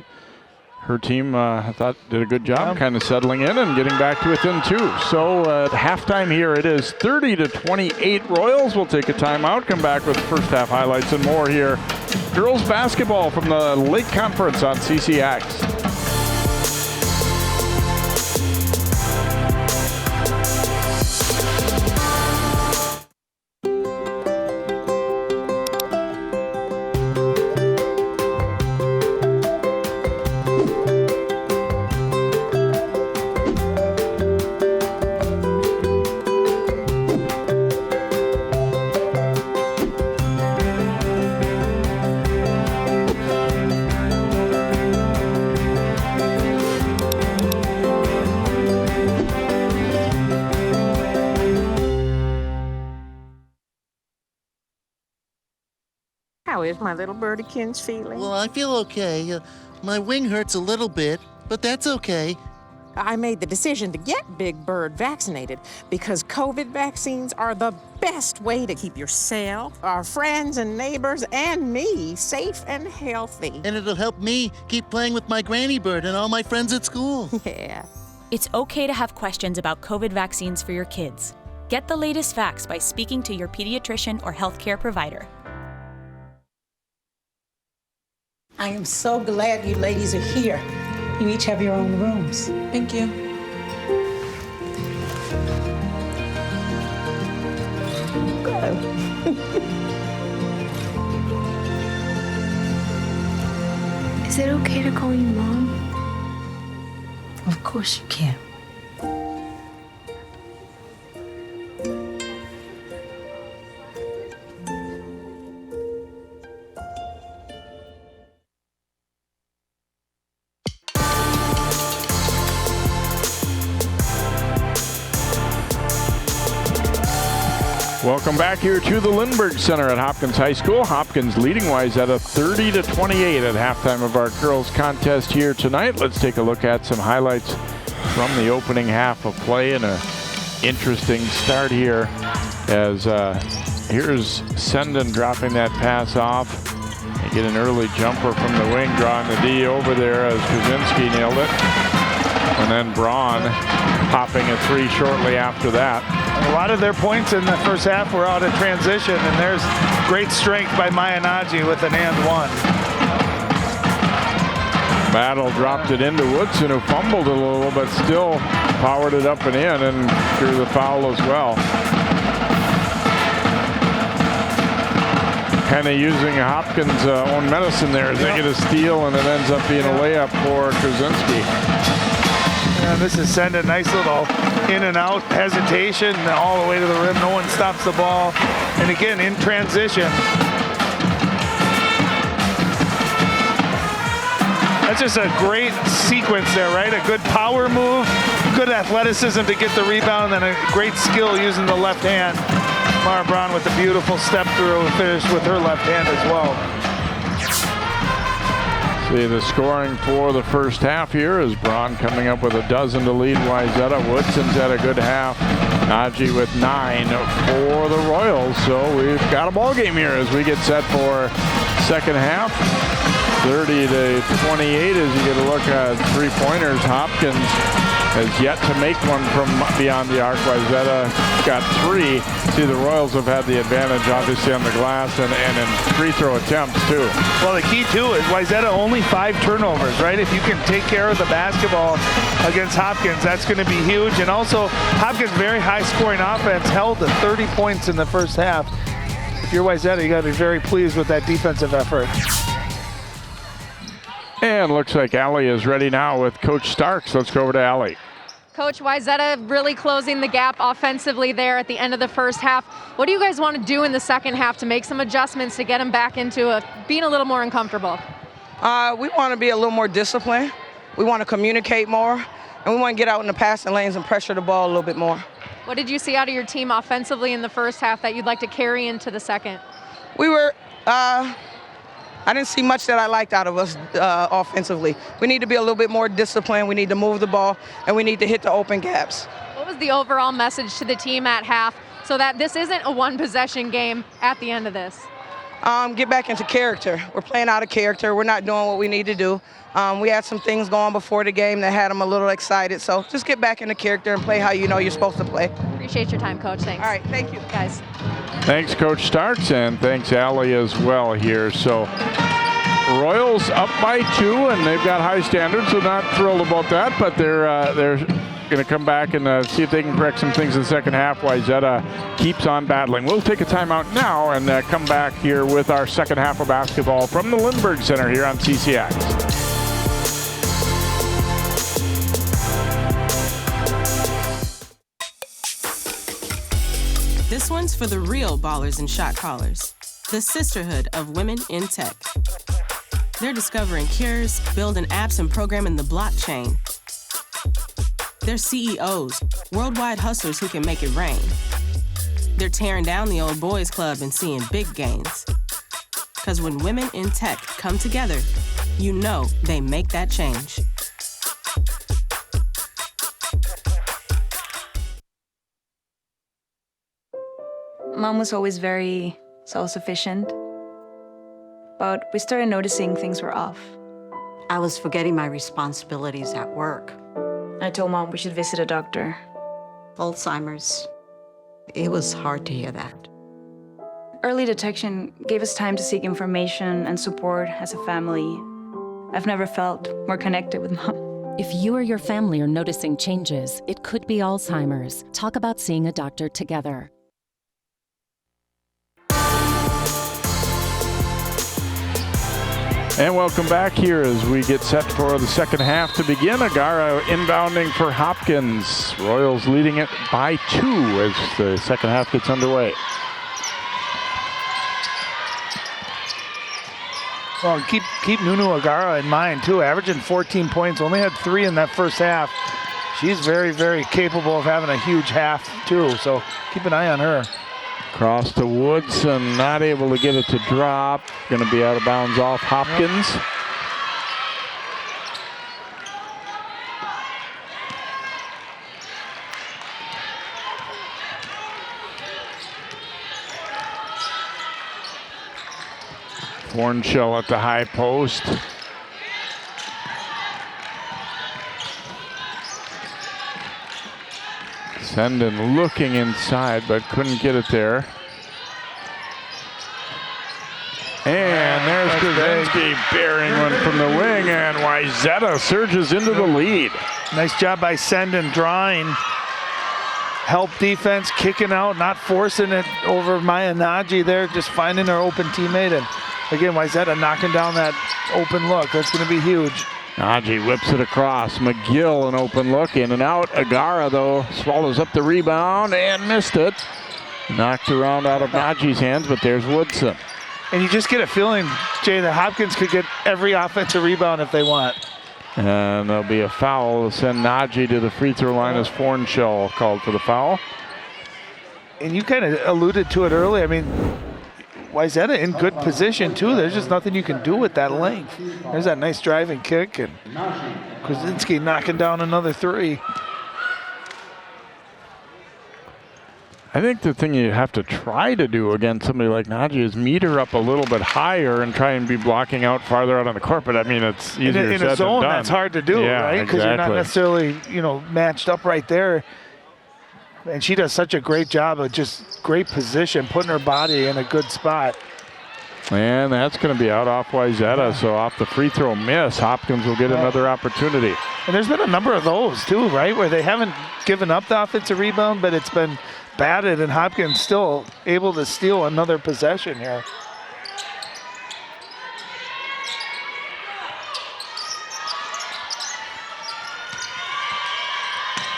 her team, I thought, did a good job kind of settling in and getting back to within 2. So at halftime here, it is 30-28 Royals. We'll take a timeout, come back with first half highlights and more here. Girls basketball from the Lake Conference on CCX. How is my little birdykins feeling? Well, I feel okay. My wing hurts a little bit, but that's okay. I made the decision to get Big Bird vaccinated because COVID vaccines are the best way to keep yourself, our friends and neighbors, and me safe and healthy. And it'll help me keep playing with my granny bird and all my friends at school. Yeah. It's okay to have questions about COVID vaccines for your kids. Get the latest facts by speaking to your pediatrician or healthcare provider. I am so glad you ladies are here. You each have your own rooms. Thank you. Is it okay to call you Mom? Of course you can. Welcome back here to the Lindbergh Center at Hopkins High School. Hopkins leading Wayzata 30-28 at halftime of our girls contest here tonight. Let's take a look at some highlights from the opening half of play, and an interesting start here as here's Senden dropping that pass off. They get an early jumper from the wing, drawing the D over there as Krasinski nailed it. And then Braun popping a 3 shortly after that. A lot of their points in the first half were out of transition, and there's great strength by Ninaji with an and one. Battle dropped it into Woodson, who fumbled a little, but still powered it up and in, and drew the foul as well. Kind of using Hopkins' own medicine there as they get a steal, and it ends up being a layup for Krasinski. And this is send a nice little in and out hesitation all the way to the rim. No one stops the ball. And again, in transition. That's just a great sequence there, right? A good power move, good athleticism to get the rebound, and a great skill using the left hand. Mara Braun with a beautiful step through finish with her left hand as well. See the scoring for the first half here is Braun coming up with a dozen to lead Wayzata. Woodson's had a good half. Ninaji with 9 for the Royals. So we've got a ball game here as we get set for second half. 30-28 as you get a look at three-pointers. Hopkins has yet to make one from beyond the arc. Wayzata got 3. See, the Royals have had the advantage, obviously, on the glass and in free throw attempts, too. Well, the key, too, is Wayzata only 5 turnovers, right? If you can take care of the basketball against Hopkins, that's going to be huge. And also, Hopkins' very high-scoring offense held to 30 points in the first half. If you're Wayzata, you got to be very pleased with that defensive effort. And looks like Allie is ready now with Coach Starks. Let's go over to Allie. Coach, Wayzata really closing the gap offensively there at the end of the first half. What do you guys want to do in the second half to make some adjustments to get them back into being a little more uncomfortable? We want to be a little more disciplined. We want to communicate more, and we want to get out in the passing lanes and pressure the ball a little bit more. What did you see out of your team offensively in the first half that you'd like to carry into the second? I didn't see much that I liked out of us offensively. We need to be a little bit more disciplined. We need to move the ball, and we need to hit the open gaps. What was the overall message to the team at half so that this isn't a one-possession game at the end of this? get back into character. We're playing out of character. We're not doing what we need to do. We had some things going before the game that had them a little excited. So just get back into character and play how you know you're supposed to play. Appreciate your time, Coach. Thanks. All right, thank you. Guys. Thanks, Coach Starks, and thanks, Allie, as well here. So Royals up by 2, and they've got high standards, so not thrilled about that, but they're going to come back and see if they can correct some things in the second half. Wayzata keeps on battling. We'll take a timeout now and come back here with our second half of basketball from the Lindbergh Center here on CCX. This one's for the real ballers and shot callers, the sisterhood of women in tech. They're discovering cures, building apps, and programming the blockchain. They're CEOs, worldwide hustlers who can make it rain. They're tearing down the old boys club and seeing big gains. Because when women in tech come together, you know they make that change. Mom was always very self-sufficient, but we started noticing things were off. I was forgetting my responsibilities at work. I told Mom we should visit a doctor. Alzheimer's. It was hard to hear that. Early detection gave us time to seek information and support as a family. I've never felt more connected with Mom. If you or your family are noticing changes, it could be Alzheimer's. Talk about seeing a doctor together. And welcome back here as we get set for the second half to begin. Agara inbounding for Hopkins. Royals leading it by 2 as the second half gets underway. Well, keep Nunu Agara in mind, too. Averaging 14 points. Only had 3 in that first half. She's very, very capable of having a huge half, too. So keep an eye on her. Cross to Woodson, not able to get it to drop. Going to be out of bounds off Hopkins. Hornshell at the high post. Senden looking inside, but couldn't get it there. And there's Krasinski bearing one from the wing, and Wayzata surges into the lead. Nice job by Senden, drawing. Help defense, kicking out, not forcing it over Ninaji there, just finding her open teammate. And again, Wayzata knocking down that open look. That's going to be huge. Ninaji whips it across. McGill, an open look, in and out. Agara, though, swallows up the rebound and missed it. Knocked around out of Naji's hands, but there's Woodson. And you just get a feeling, Jay, that Hopkins could get every offensive rebound if they want. And there'll be a foul to send Ninaji to the free throw line as Hornshell called for the foul. And you kind of alluded to it earlier. I mean, Wayzata in good position, too. There's just nothing you can do with that length. There's that nice driving kick, and Krasinski knocking down another 3. I think the thing you have to try to do against somebody like Ninaji is meet her up a little bit higher and try and be blocking out farther out on the court. But I mean, it's easier said than done. In a zone, that's hard to do, yeah, right? Because you're not necessarily, matched up right there. And she does such a great job of just great position, putting her body in a good spot. And that's going to be out off Wayzata. So off the free throw miss, Hopkins will get another opportunity. And there's been a number of those too, right? Where they haven't given up the offensive rebound, but it's been batted, and Hopkins still able to steal another possession here.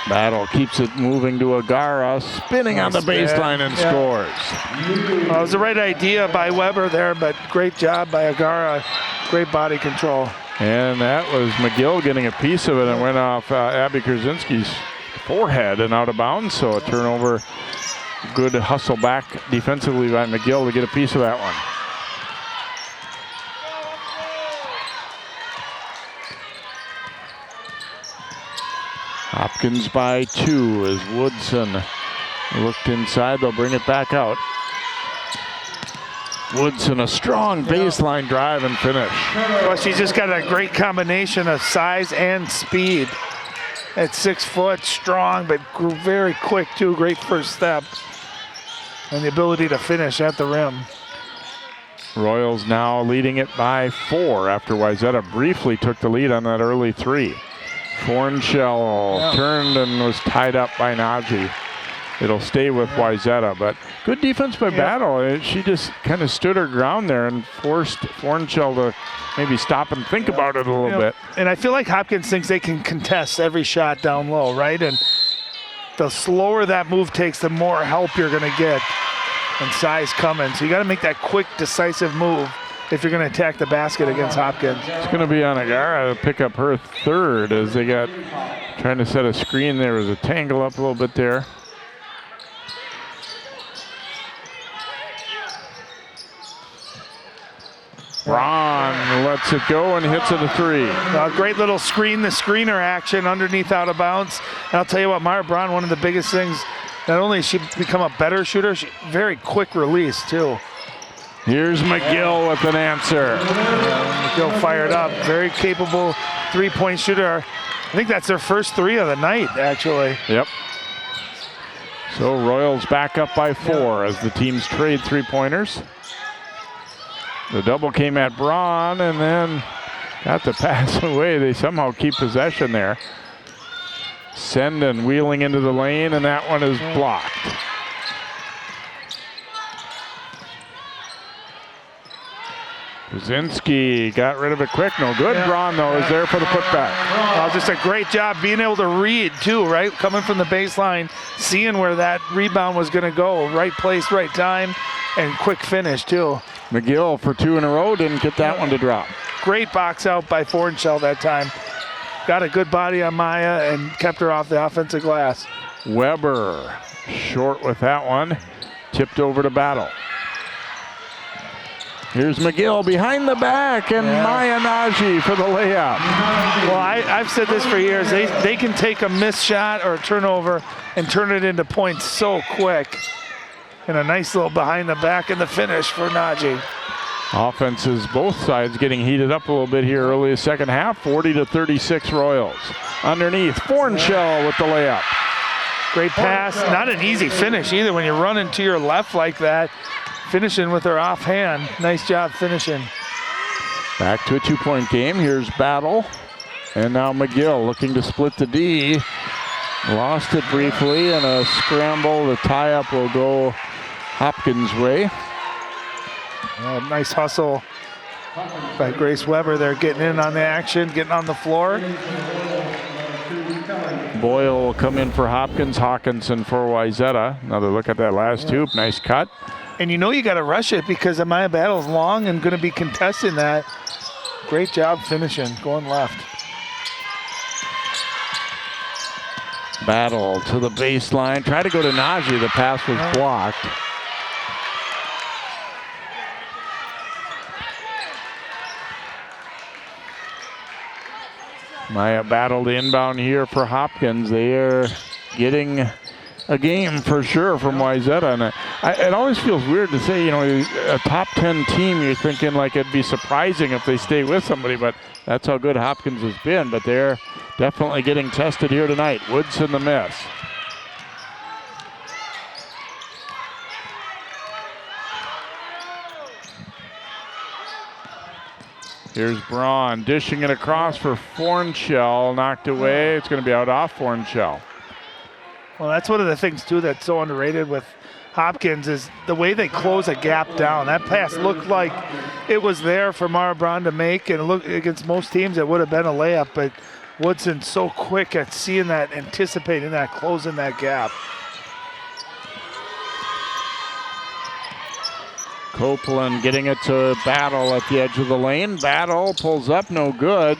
Battle keeps it moving to Agara, spinning on the baseline and scores. Well, it was the right idea by Weber there, but great job by Agara. Great body control. And that was McGill getting a piece of it and went off Abby Krasinski's forehead and out of bounds. So a turnover. Good hustle back defensively by McGill to get a piece of that one. Hopkins by 2 as Woodson looked inside. They'll bring it back out. Woodson, a strong baseline drive and finish. Well, she's just got a great combination of size and speed. At 6 foot, strong, but very quick too. Great first step. And the ability to finish at the rim. Royals now leading it by 4 after Wayzata briefly took the lead on that early 3. Fornshell turned and was tied up by Ninaji. It'll stay with Wayzata, but good defense by Battle. She just kind of stood her ground there and forced Fornshell to maybe stop and think about it a little bit. And I feel like Hopkins thinks they can contest every shot down low, right? And the slower that move takes, the more help you're going to get and size coming. So you got to make that quick, decisive move if you're going to attack the basket against Hopkins. It's going to be on Agara to pick up her 3rd as they got trying to set a screen. There was a tangle up a little bit there. Braun lets it go and hits it a 3. Great little screen, the screener action underneath out of bounds. And I'll tell you what, Mara Braun, one of the biggest things, not only has she become a better shooter, she very quick release too. Here's McGill with an answer. McGill fired up, very capable 3-point shooter. I think that's their first 3 of the night, actually. Yep. So Royals back up by 4 as the teams trade 3-pointers. The double came at Braun and then got the pass away. They somehow keep possession there. Senden wheeling into the lane, and that one is blocked. Brzezinski got rid of it quick. No good. Braun, though, is there for the putback. Well, just a great job being able to read, too, right? Coming from the baseline, seeing where that rebound was going to go. Right place, right time, and quick finish, too. McGill for 2 in a row, didn't get that one to drop. Great box out by Fornshell that time. Got a good body on Maya and kept her off the offensive glass. Weber short with that one. Tipped over to Battle. Here's McGill behind the back and Maya Ninaji for the layup. Well, I've said this for years. They can take a missed shot or a turnover and turn it into points so quick. And a nice little behind the back in the finish for Ninaji. Offenses, both sides getting heated up a little bit here early the second half. 40-36 Royals. Underneath, Fornshell with the layup. Great pass. Not an easy finish either when you're running to your left like that. Finishing with her offhand. Nice job finishing. Back to a 2-point game. Here's Battle. And now McGill looking to split the D. Lost it briefly, and a scramble. The tie-up will go Hopkins' way. Nice hustle by Grace Weber there, getting in on the action, getting on the floor. Boyle will come in for Hopkins, Hawkinson for Wayzata. Another look at that last hoop. Nice cut. And you know you got to rush it because Amaya Battle's long and going to be contesting that. Great job finishing, going left. Battle to the baseline. Try to go to Ninaji. The pass was blocked. Maya Battle the inbound here for Hopkins. They are getting a game for sure from Wayzata. And it always feels weird to say, you know, a top 10 team, you're thinking like it'd be surprising if they stay with somebody, but that's how good Hopkins has been. But they're definitely getting tested here tonight. Woodson the miss. Here's Braun dishing it across for Fornshell. Knocked away. It's going to be out off Fornshell. Well, that's one of the things, too, that's so underrated with Hopkins is the way they close a gap down. That pass looked like it was there for Mara Braun to make, and look against most teams it would have been a layup, but Woodson's so quick at seeing that, anticipating that, closing that gap. Copeland getting it to Battle at the edge of the lane. Battle pulls up, no good.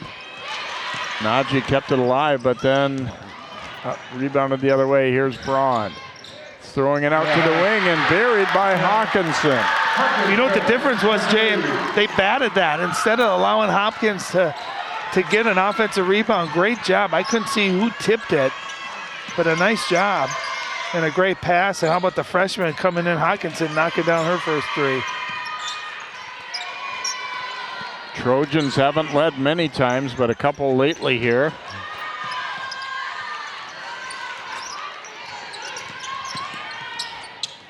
Ninaji kept it alive, but then rebounded the other way. Here's Braun. Throwing it out to the wing and buried by Hawkinson. You know what the difference was, Jay? They batted that instead of allowing Hopkins to get an offensive rebound. Great job. I couldn't see who tipped it, but a nice job and a great pass. And how about the freshman coming in, Hawkinson, knocking down her first three. Trojans haven't led many times, but a couple lately here.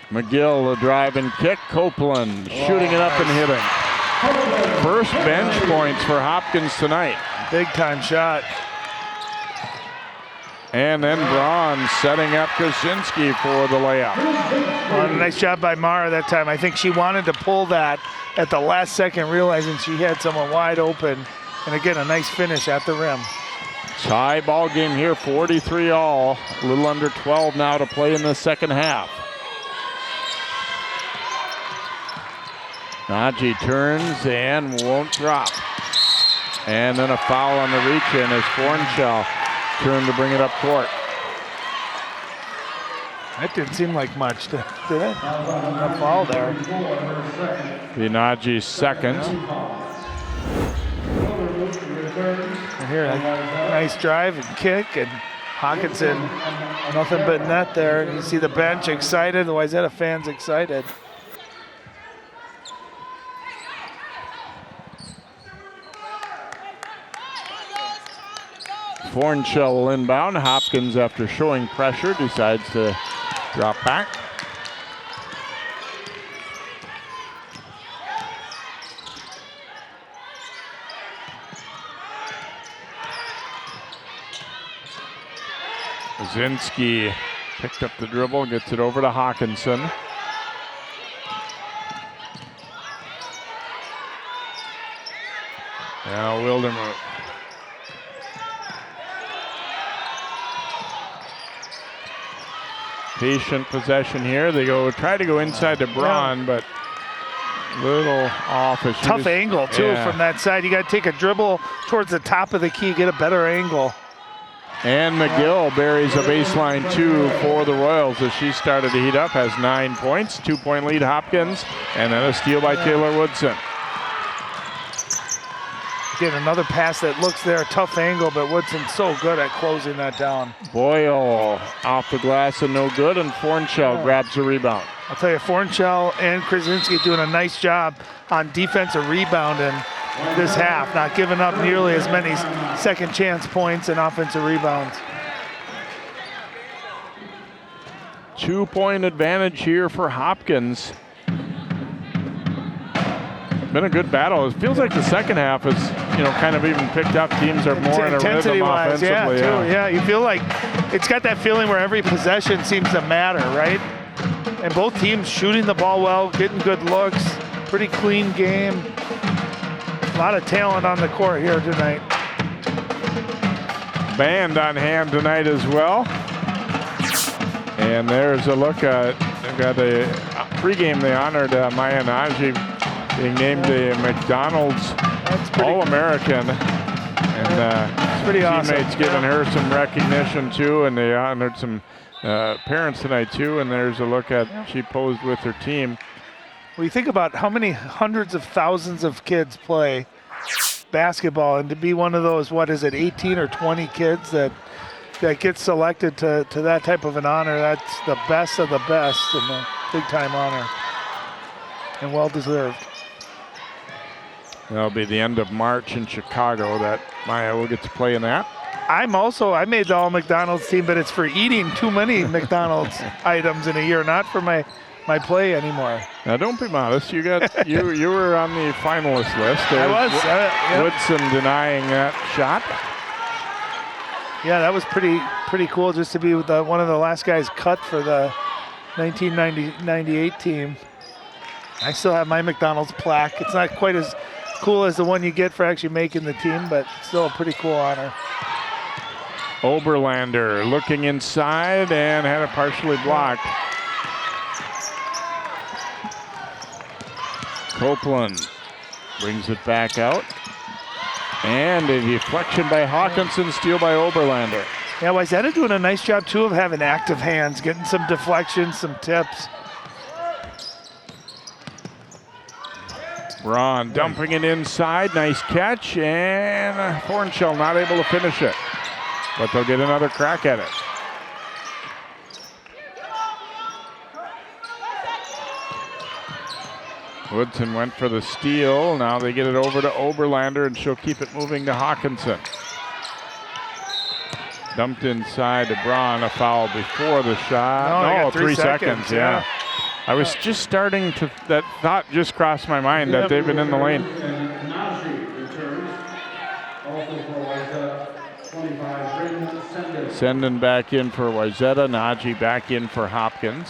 McGill, the drive and kick. Copeland shooting it up and hitting. First bench points for Hopkins tonight. Big time shot. And then Braun setting up Krasinski for the layup. Well, nice job by Mara that time. I think she wanted to pull that at the last second, realizing she had someone wide open. And again, a nice finish at the rim. Tie ball game here, 43 all. A little under 12 now to play in the second half. Ninaji turns and won't drop. And then a foul on the reach-in as Fornshell turned to bring it up court. That didn't seem like much, did it? A foul there. Ninaji's second. And here, a nice drive and kick, and Hawkinson, nothing but net there. And you see the bench excited, the Wayzata fans excited. Fornshell will inbound. Hopkins, after showing pressure, decides to drop back. Krasinski picked up the dribble, gets it over to Hawkinson. Now Wildermuth. Patient possession here. They try to go inside to Braun, but little off. Tough angle too from that side. You got to take a dribble towards the top of the key, get a better angle. And McGill buries a baseline 2 for the Royals as she started to heat up. Has 9 points, 2-point lead Hopkins, and then a steal by Taylor Woodson. Get another pass that looks there, tough angle, but Woodson's so good at closing that down. Boyle off the glass and no good, and Fornshell grabs the rebound. I'll tell you, Fornshell and Krasinski doing a nice job on defensive rebounding this half, not giving up nearly as many second chance points and offensive rebounds. 2-point advantage here for Hopkins. Been a good battle. It feels like the second half is, kind of even picked up. Teams are more in a rhythm offensively. Yeah, you feel like it's got that feeling where every possession seems to matter, right? And both teams shooting the ball well, getting good looks, pretty clean game. A lot of talent on the court here tonight. Band on hand tonight as well. And there's a look at, they've got a pregame. They honored Maya Ninaji being named a McDonald's All-American. And pretty teammates awesome. giving her some recognition too, and they honored some parents tonight too. And there's a look at, she posed with her team. Well, you think about how many hundreds of thousands of kids play basketball, and to be one of those, 18 or 20 kids that gets selected to that type of an honor, that's the best of the best and a big-time honor, and well-deserved. That'll be the end of March in Chicago that Maya will get to play in that. I made the All-McDonald's team, but it's for eating too many McDonald's items in a year, not for my play anymore. Now don't be modest. You got you were on the finalist list. I was. Woodson denying that shot. Yeah, that was pretty cool just to be with one of the last guys cut for the 1998 team. I still have my McDonald's plaque. It's not quite as cool as the one you get for actually making the team, but still a pretty cool honor. Oberlander looking inside and had it partially blocked. Copeland brings it back out. And a deflection by Hawkinson, steal by Oberlander. Yeah, Wayzata doing a nice job too of having active hands, getting some deflections, some tips. Braun dumping it inside, nice catch, and Fornshell not able to finish it. But they'll get another crack at it. Woodson went for the steal. Now they get it over to Oberlander, and she'll keep it moving to Hawkinson. Dumped inside to Braun, a foul before the shot. No, 3 seconds, yeah. I was just starting to, that thought just crossed my mind that they've been in the lane. Sending back in for Wayzata, Ninaji back in for Hopkins.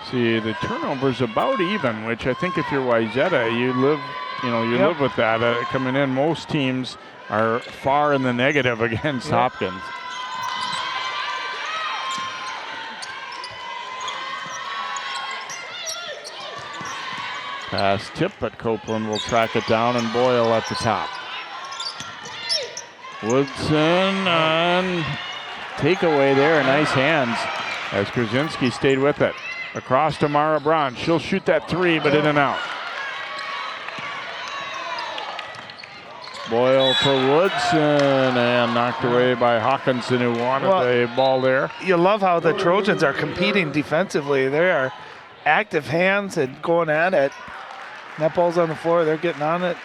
See, the turnover's about even, which I think if you're Wayzata, you live with that coming in. Most teams are far in the negative against Hopkins. Pass tip, but Copeland will track it down, and Boyle at the top. Woodson on takeaway there, nice hands as Krasinski stayed with it. Across to Mara Braun, she'll shoot that 3, but in and out. Boyle for Woodson, and knocked away by Hawkinson, who wanted the ball there. You love how the Trojans are competing defensively. They are active hands and going at it. That ball's on the floor, they're getting on it.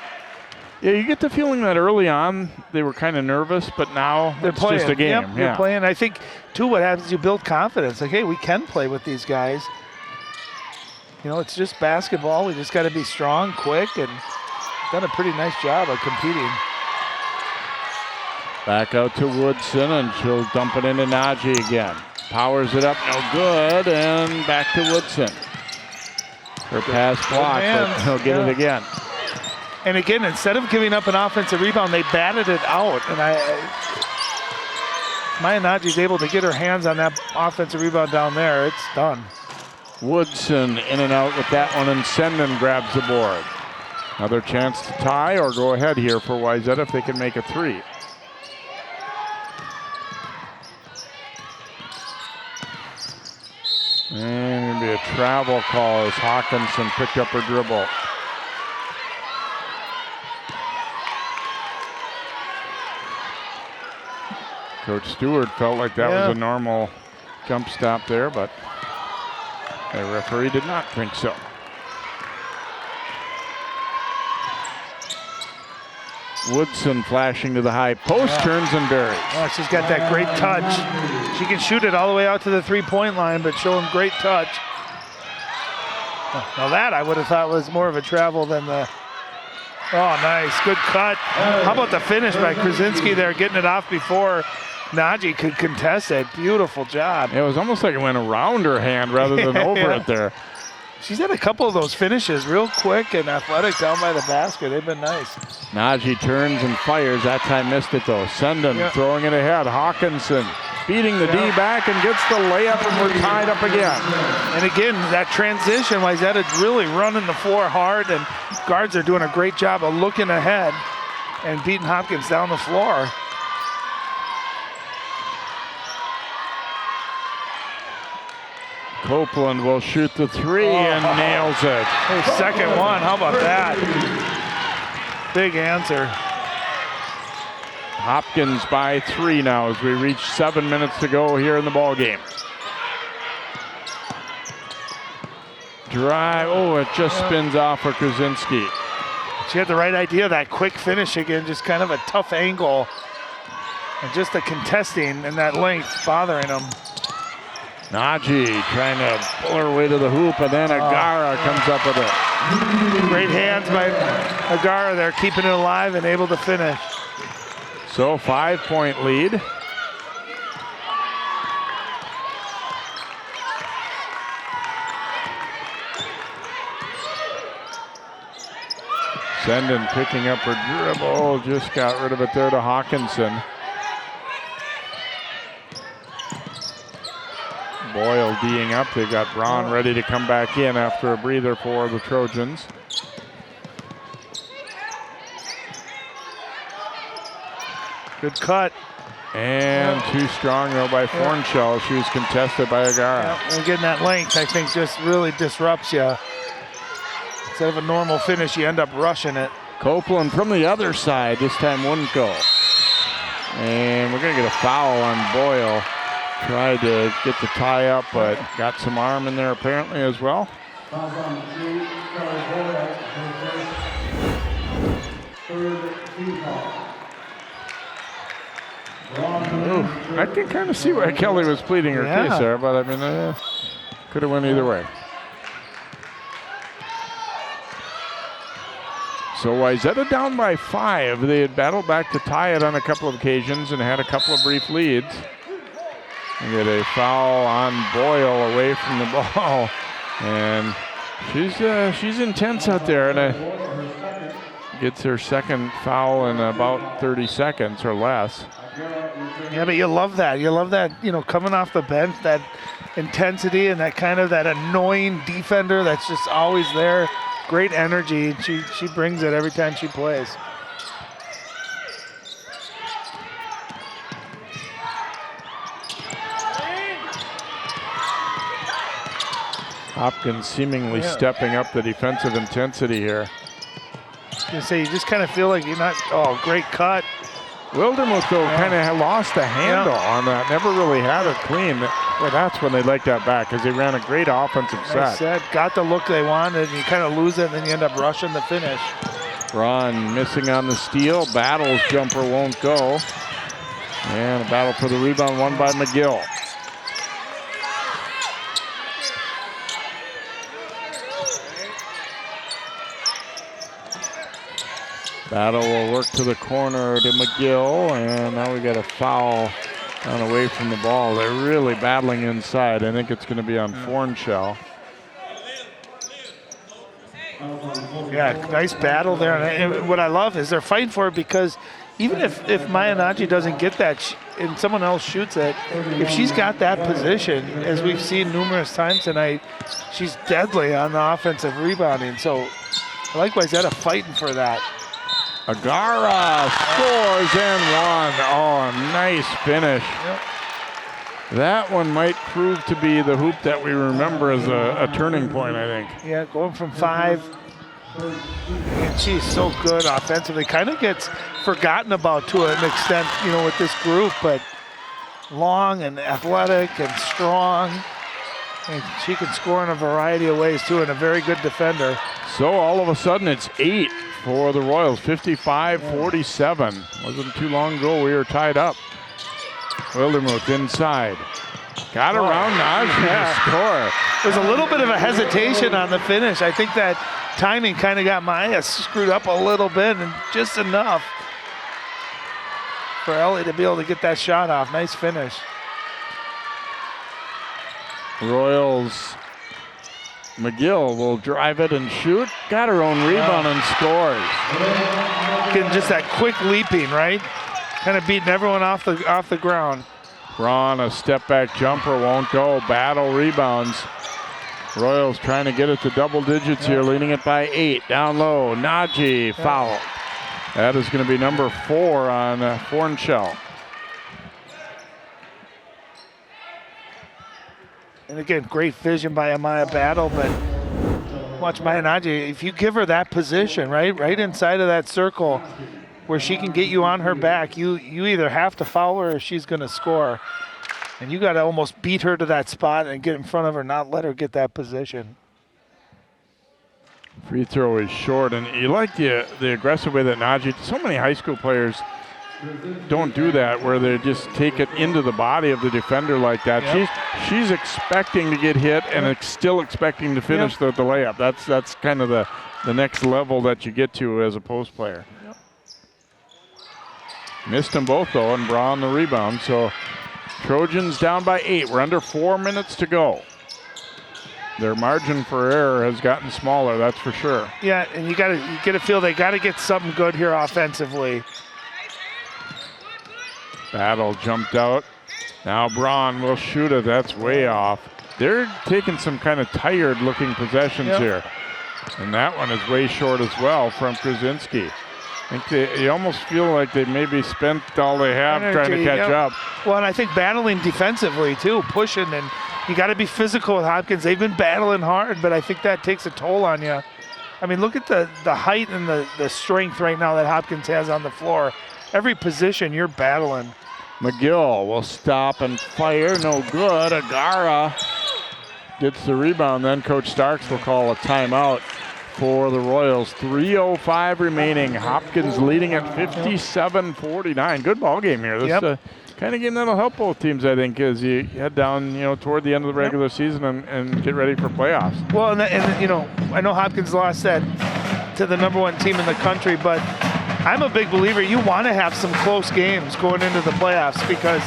Yeah, you get the feeling that early on they were kind of nervous, but now it's playing. just a game. Yep, they're playing. I think, too, what happens is you build confidence. Like, hey, we can play with these guys. You know, it's just basketball. We just got to be strong, quick, and done a pretty nice job of competing. Back out to Woodson, and she'll dump it into Ninaji again. Powers it up, no good, and back to Woodson. Her pass blocked, but he'll get it again. And again, instead of giving up an offensive rebound, they batted it out. And Maya Naji's able to get her hands on that offensive rebound down there. It's done. Woodson in and out with that one, and Senden grabs the board. Another chance to tie or go ahead here for Wayzata if they can make a 3. And going to be a travel call as Hawkinson picked up her dribble. Coach Stewart felt like that was a normal jump stop there, but the referee did not think so. Woodson flashing to the high post, turns and buries. Oh, she's got that great touch. She can shoot it all the way out to the three-point line, but showing great touch. Now that I would have thought was more of a travel than the... Oh, nice, good cut. How about the finish by Krasinski there, getting it off before Ninaji could contest it. Beautiful job. It was almost like it went around her hand rather than over it there. She's had a couple of those finishes real quick and athletic down by the basket. They've been nice. Ninaji turns and fires. That time missed it though. Senden throwing it ahead. Hawkinson beating the D back and gets the layup, and we're tied up again. And again, that transition, Wayzata really running the floor hard, and guards are doing a great job of looking ahead and beating Hopkins down the floor. Copeland will shoot the 3 and nails it. Hey, second one, how about that? Big answer. Hopkins by 3 now as we reach 7 minutes to go here in the ball game. Drive, it just spins off for Krasinski. She had the right idea, that quick finish again, just kind of a tough angle. And just the contesting and that length bothering him. Ninaji trying to pull her way to the hoop, and then Agara comes up with it. Great hands by Agara there, keeping it alive and able to finish. So 5-point lead. Senden picking up her dribble, just got rid of it there to Hawkinson. Boyle D'ing up. They've got Braun ready to come back in after a breather for the Trojans. Good cut. And too strong though by Fornshell. She was contested by Agara. And getting that length, I think, just really disrupts you. Instead of a normal finish, you end up rushing it. Copeland from the other side. This time wouldn't go. And we're going to get a foul on Boyle. Tried to get the tie up, but got some arm in there apparently as well. Ooh, I can kind of see why Kelly was pleading her case there, but I mean, could have went either way. So Wayzata down by 5. They had battled back to tie it on a couple of occasions and had a couple of brief leads. We get a foul on Boyle away from the ball, and she's intense out there, and gets her second foul in about 30 seconds or less. Yeah, but you love that. You love that, you know, coming off the bench, that intensity and that kind of that annoying defender that's just always there. Great energy. She brings it every time she plays. Hopkins seemingly stepping up the defensive intensity here. I was gonna say, you just kind of feel like you're not, oh, great cut. Wildermuth, though, kind of lost the handle on that. Never really had it clean. Well, that's when they liked that back, because they ran a great offensive set. Got the look they wanted, and you kind of lose it, and then you end up rushing the finish. Braun missing on the steal. Battle's jumper won't go. And a battle for the rebound won by McGill. Battle will work to the corner to McGill, and now we got a foul on away from the ball. They're really battling inside. I think it's going to be on Fornshell. Yeah, nice battle there. And what I love is they're fighting for it, because even if Ninaji doesn't get that and someone else shoots it, if she's got that position, as we've seen numerous times tonight, she's deadly on the offensive rebounding. So likewise, Wayzata fighting for that. Agara scores and one. Oh, nice finish. That one might prove to be the hoop that we remember as a turning point, I think. Yeah, going from 5. And she's so good offensively. Kind of gets forgotten about to an extent, you know, with this group, but long and athletic and strong. And she can score in a variety of ways, too, and a very good defender. So all of a sudden it's 8 for the Royals, 55-47. Wasn't too long ago we were tied up. Wildermuth inside. Got around Ninaji to score. There's a little bit of a hesitation on the finish. I think that timing kind of got Maya screwed up a little bit, and just enough for Ellie to be able to get that shot off. Nice finish. Royals, McGill will drive it and shoot. Got her own rebound and scores. Getting just that quick leaping, right? Kind of beating everyone off the ground. Braun, a step back jumper won't go. Battle rebounds. Royals trying to get it to double digits here, leading it by 8. Down low, Ninaji foul. That is going to be number 4 on Fornshell. And again, great vision by Amaya Battle, but watch Ninaji. If you give her that position, right inside of that circle where she can get you on her back, you either have to foul her or she's going to score. And you got to almost beat her to that spot and get in front of her, not let her get that position. Free throw is short, and you like the aggressive way that Ninaji, so many high school players don't do that, where they just take it into the body of the defender like that. Yep. She's expecting to get hit and still expecting to finish the layup. That's kind of the next level that you get to as a post player. Yep. Missed them both though, and Braun the rebound. So Trojans down by 8. We're under 4 minutes to go. Their margin for error has gotten smaller, that's for sure. Yeah, and you get a feel they got to get something good here offensively. Battle jumped out. Now Braun will shoot it. That's way off. They're taking some kind of tired looking possessions here. And that one is way short as well from Krasinski. I think you almost feel like they maybe spent all they have trying to catch up. Well, and I think battling defensively too, pushing, and you got to be physical with Hopkins. They've been battling hard, but I think that takes a toll on you. I mean, look at the height and the strength right now that Hopkins has on the floor. Every position you're battling. McGill will stop and fire. No good. Agara gets the rebound. Then Coach Starks will call a timeout for the Royals. 3:05 remaining. Hopkins leading at 57-49. Good ball game here. This kind of game that'll help both teams, I think, as you head down, toward the end of the regular season and get ready for playoffs. Well, and I know Hopkins lost that to the #1 team in the country, but I'm a big believer you want to have some close games going into the playoffs, because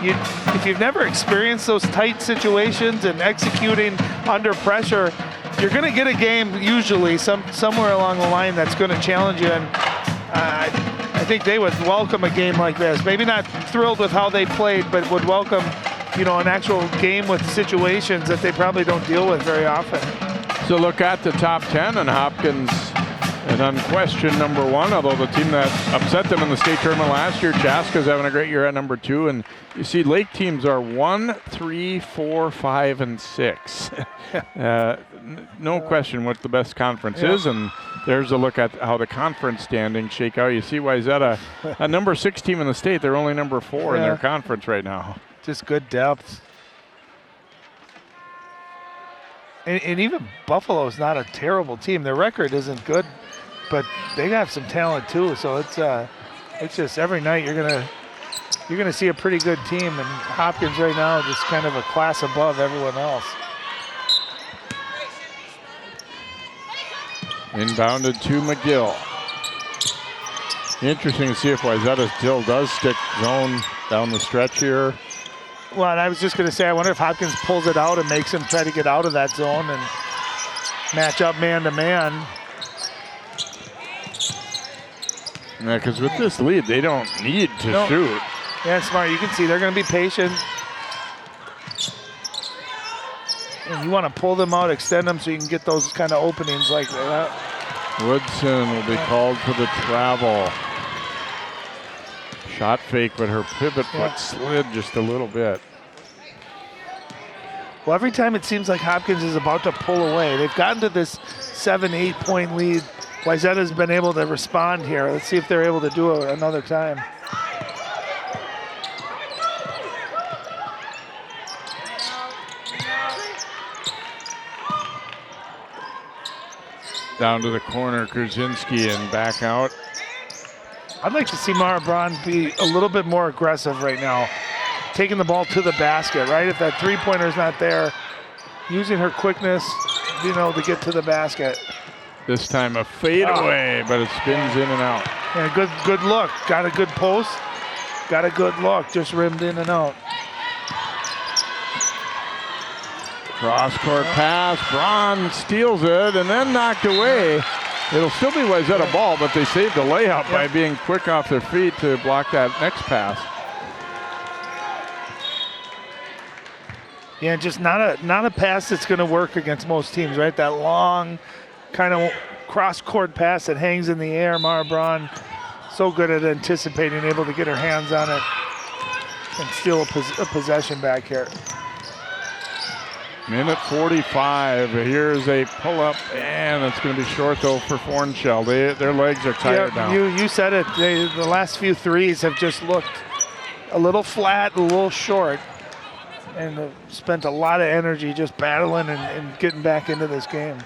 if you've never experienced those tight situations and executing under pressure, you're going to get a game usually somewhere along the line that's going to challenge you. And I think they would welcome a game like this. Maybe not thrilled with how they played, but would welcome, an actual game with situations that they probably don't deal with very often. So look at the top 10, and Hopkins an unquestioned #1, although the team that upset them in the state tournament last year, Chaska's having a great year at #2. And you see Lake teams are 1, 3, 4, 5, and 6. No question what the best conference is, and there's a look at how the conference standings shake out. You see Wayzata, a #6 team in the state, they're only #4 in their conference right now. Just good depth. And even Buffalo's not a terrible team. Their record isn't good, but they got some talent too. So it's just every night you're gonna see a pretty good team, and Hopkins right now just kind of a class above everyone else. Inbounded to McGill. Interesting to see if Wayzata still does stick zone down the stretch here. Well, and I was just going to say, I wonder if Hopkins pulls it out and makes him try to get out of that zone and match up man-to-man. Yeah, because with this lead, they don't need to shoot. Yeah, smart. You can see they're going to be patient. And you want to pull them out, extend them so you can get those kind of openings like that. Woodson will be called for the travel. Shot fake, but her pivot foot slid just a little bit. Well, every time it seems like Hopkins is about to pull away, they've gotten to this 7-8 point lead. Wayzata's been able to respond here. Let's see if they're able to do it another time. Down to the corner, Krzyzewski, and back out. I'd like to see Mara Braun be a little bit more aggressive right now, taking the ball to the basket, right? If that three-pointer is not there, using her quickness, to get to the basket. This time a fadeaway, but it spins in and out. Yeah, good look. Got a good post. Got a good look. Just rimmed in and out. Cross-court pass. Braun steals it and then knocked away. It'll still be Wayzata ball, but they saved the layup by being quick off their feet to block that next pass. Yeah, just not a pass that's going to work against most teams, right? That long kind of cross-court pass that hangs in the air. Mara Braun, so good at anticipating, able to get her hands on it and steal a possession back here. Minute 45. Here's a pull-up, and it's going to be short, though, for Fornshell. Their legs are tired now. You said it. The last few threes have just looked a little flat, a little short, and spent a lot of energy just battling and getting back into this game.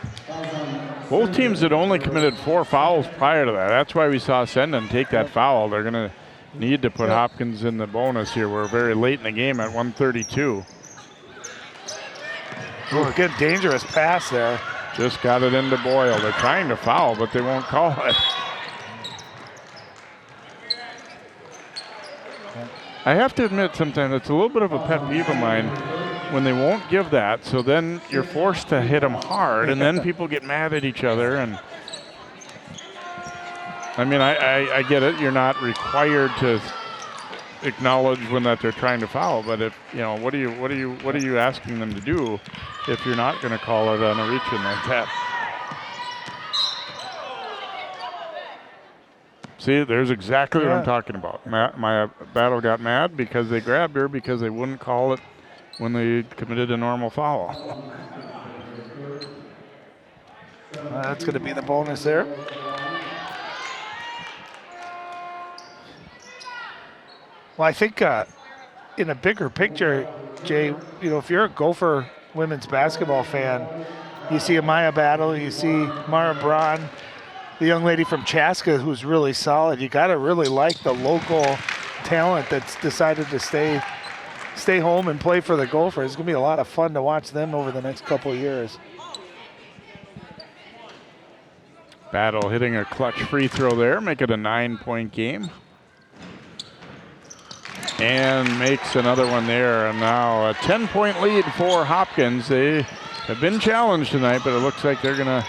Both teams had only committed 4 fouls prior to that. That's why we saw Sendon take that foul. They're going to need to put Hopkins in the bonus here. We're very late in the game at 1:32. Oh, good dangerous pass there. Just got it into Boyle. They're trying to foul, but they won't call it. I have to admit, sometimes it's a little bit of a pet peeve of mine when they won't give that, so then you're forced to hit them hard, and then people get mad at each other. And I mean, I get it. You're not required to acknowledge when that they're trying to foul, but if what are you asking them to do if you're not going to call it on a reach-in like that? See, there's exactly what I'm talking about. My battle got mad because they grabbed her because they wouldn't call it when they committed a normal foul. That's going to be the bonus there. Well, I think in a bigger picture, Jay, you know, if you're a Gopher women's basketball fan, you see Amaya Battle, you see Mara Braun, the young lady from Chaska who's really solid. You got to really like the local talent that's decided to stay home and play for the Gophers. It's going to be a lot of fun to watch them over the next couple of years. Battle hitting a clutch free throw there, make it a 9-point game. And makes another one there. And now a 10-point lead for Hopkins. They have been challenged tonight, but it looks like they're going to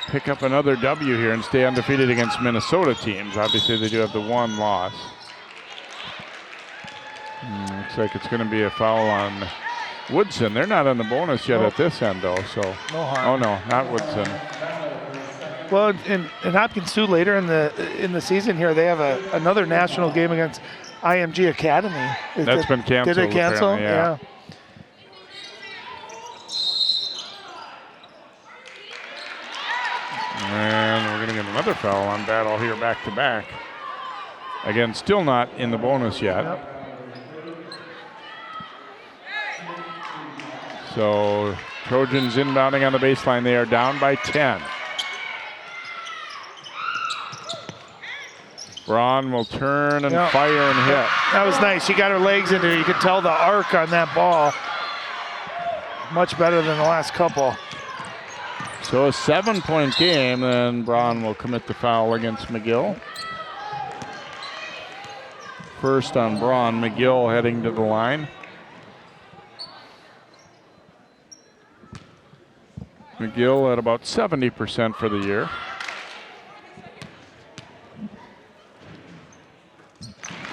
pick up another W here and stay undefeated against Minnesota teams. Obviously, they do have the one loss. Looks like it's going to be a foul on Woodson. They're not on the bonus yet at this end, though. So no harm. Oh no, not Woodson. Well, in Hopkins too, later in the season here, they have another national game against IMG Academy. That's been canceled. Did it cancel? Yeah. And we're going to get another foul on Battle here back to back. Again, still not in the bonus yet. Yep. So Trojans inbounding on the baseline. They are down by 10. Braun will turn and fire and hit. That was nice. She got her legs into it. You could tell the arc on that ball. Much better than the last couple. So a 7-point game, and Braun will commit the foul against McGill. First on Braun, McGill heading to the line. McGill at about 70% for the year.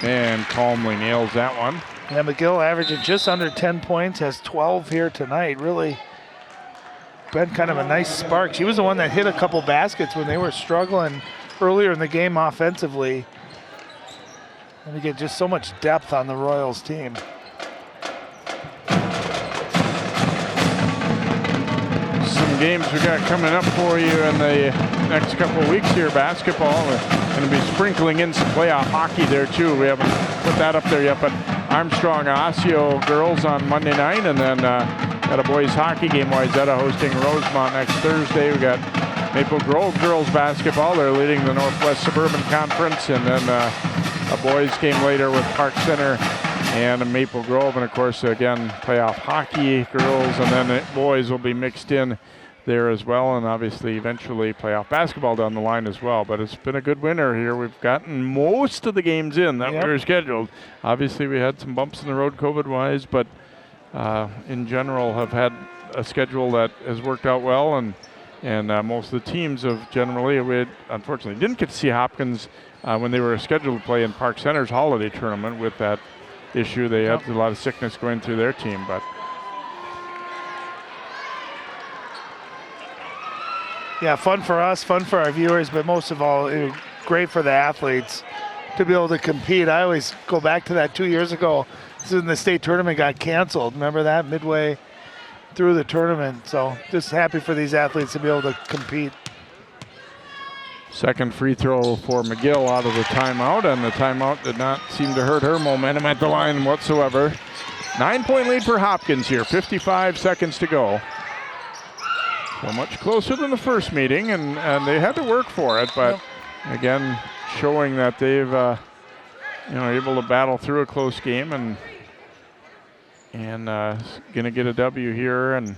And calmly nails that one. Yeah, McGill averaging just under 10 points, has 12 here tonight. Really been kind of a nice spark. She was the one that hit a couple baskets when they were struggling earlier in the game offensively. And you get just so much depth on the Royals team. Some games we got coming up for you in the next couple of weeks here. Basketball, we're going to be sprinkling in some playoff hockey there too. We haven't put that up there yet, but Armstrong Osseo girls on Monday night, and then got a boys hockey game. Wayzata hosting Rosemont next Thursday. We got Maple Grove girls basketball. They're leading the Northwest Suburban Conference, and then a boys game later with Park Center and Maple Grove, and of course again playoff hockey girls, and then boys will be mixed in there as well, and obviously eventually playoff basketball down the line as well. But it's been a good winter here. We've gotten most of the games in that were scheduled. Obviously we had some bumps in the road COVID-wise, but in general have had a schedule that has worked out well, and most of the teams have generally, we unfortunately didn't get to see Hopkins when they were scheduled to play in Park Center's holiday tournament with that issue. They had a lot of sickness going through their team, but yeah, fun for us, fun for our viewers, but most of all, great for the athletes to be able to compete. I always go back to that 2 years ago. This is when the state tournament got canceled. Remember that midway through the tournament? So just happy for these athletes to be able to compete. Second free throw for McGill out of the timeout, and the timeout did not seem to hurt her momentum at the line whatsoever. 9-point lead for Hopkins here, 55 seconds to go. So much closer than the first meeting, and they had to work for it, but again, showing that they've able to battle through a close game and gonna get a W here, and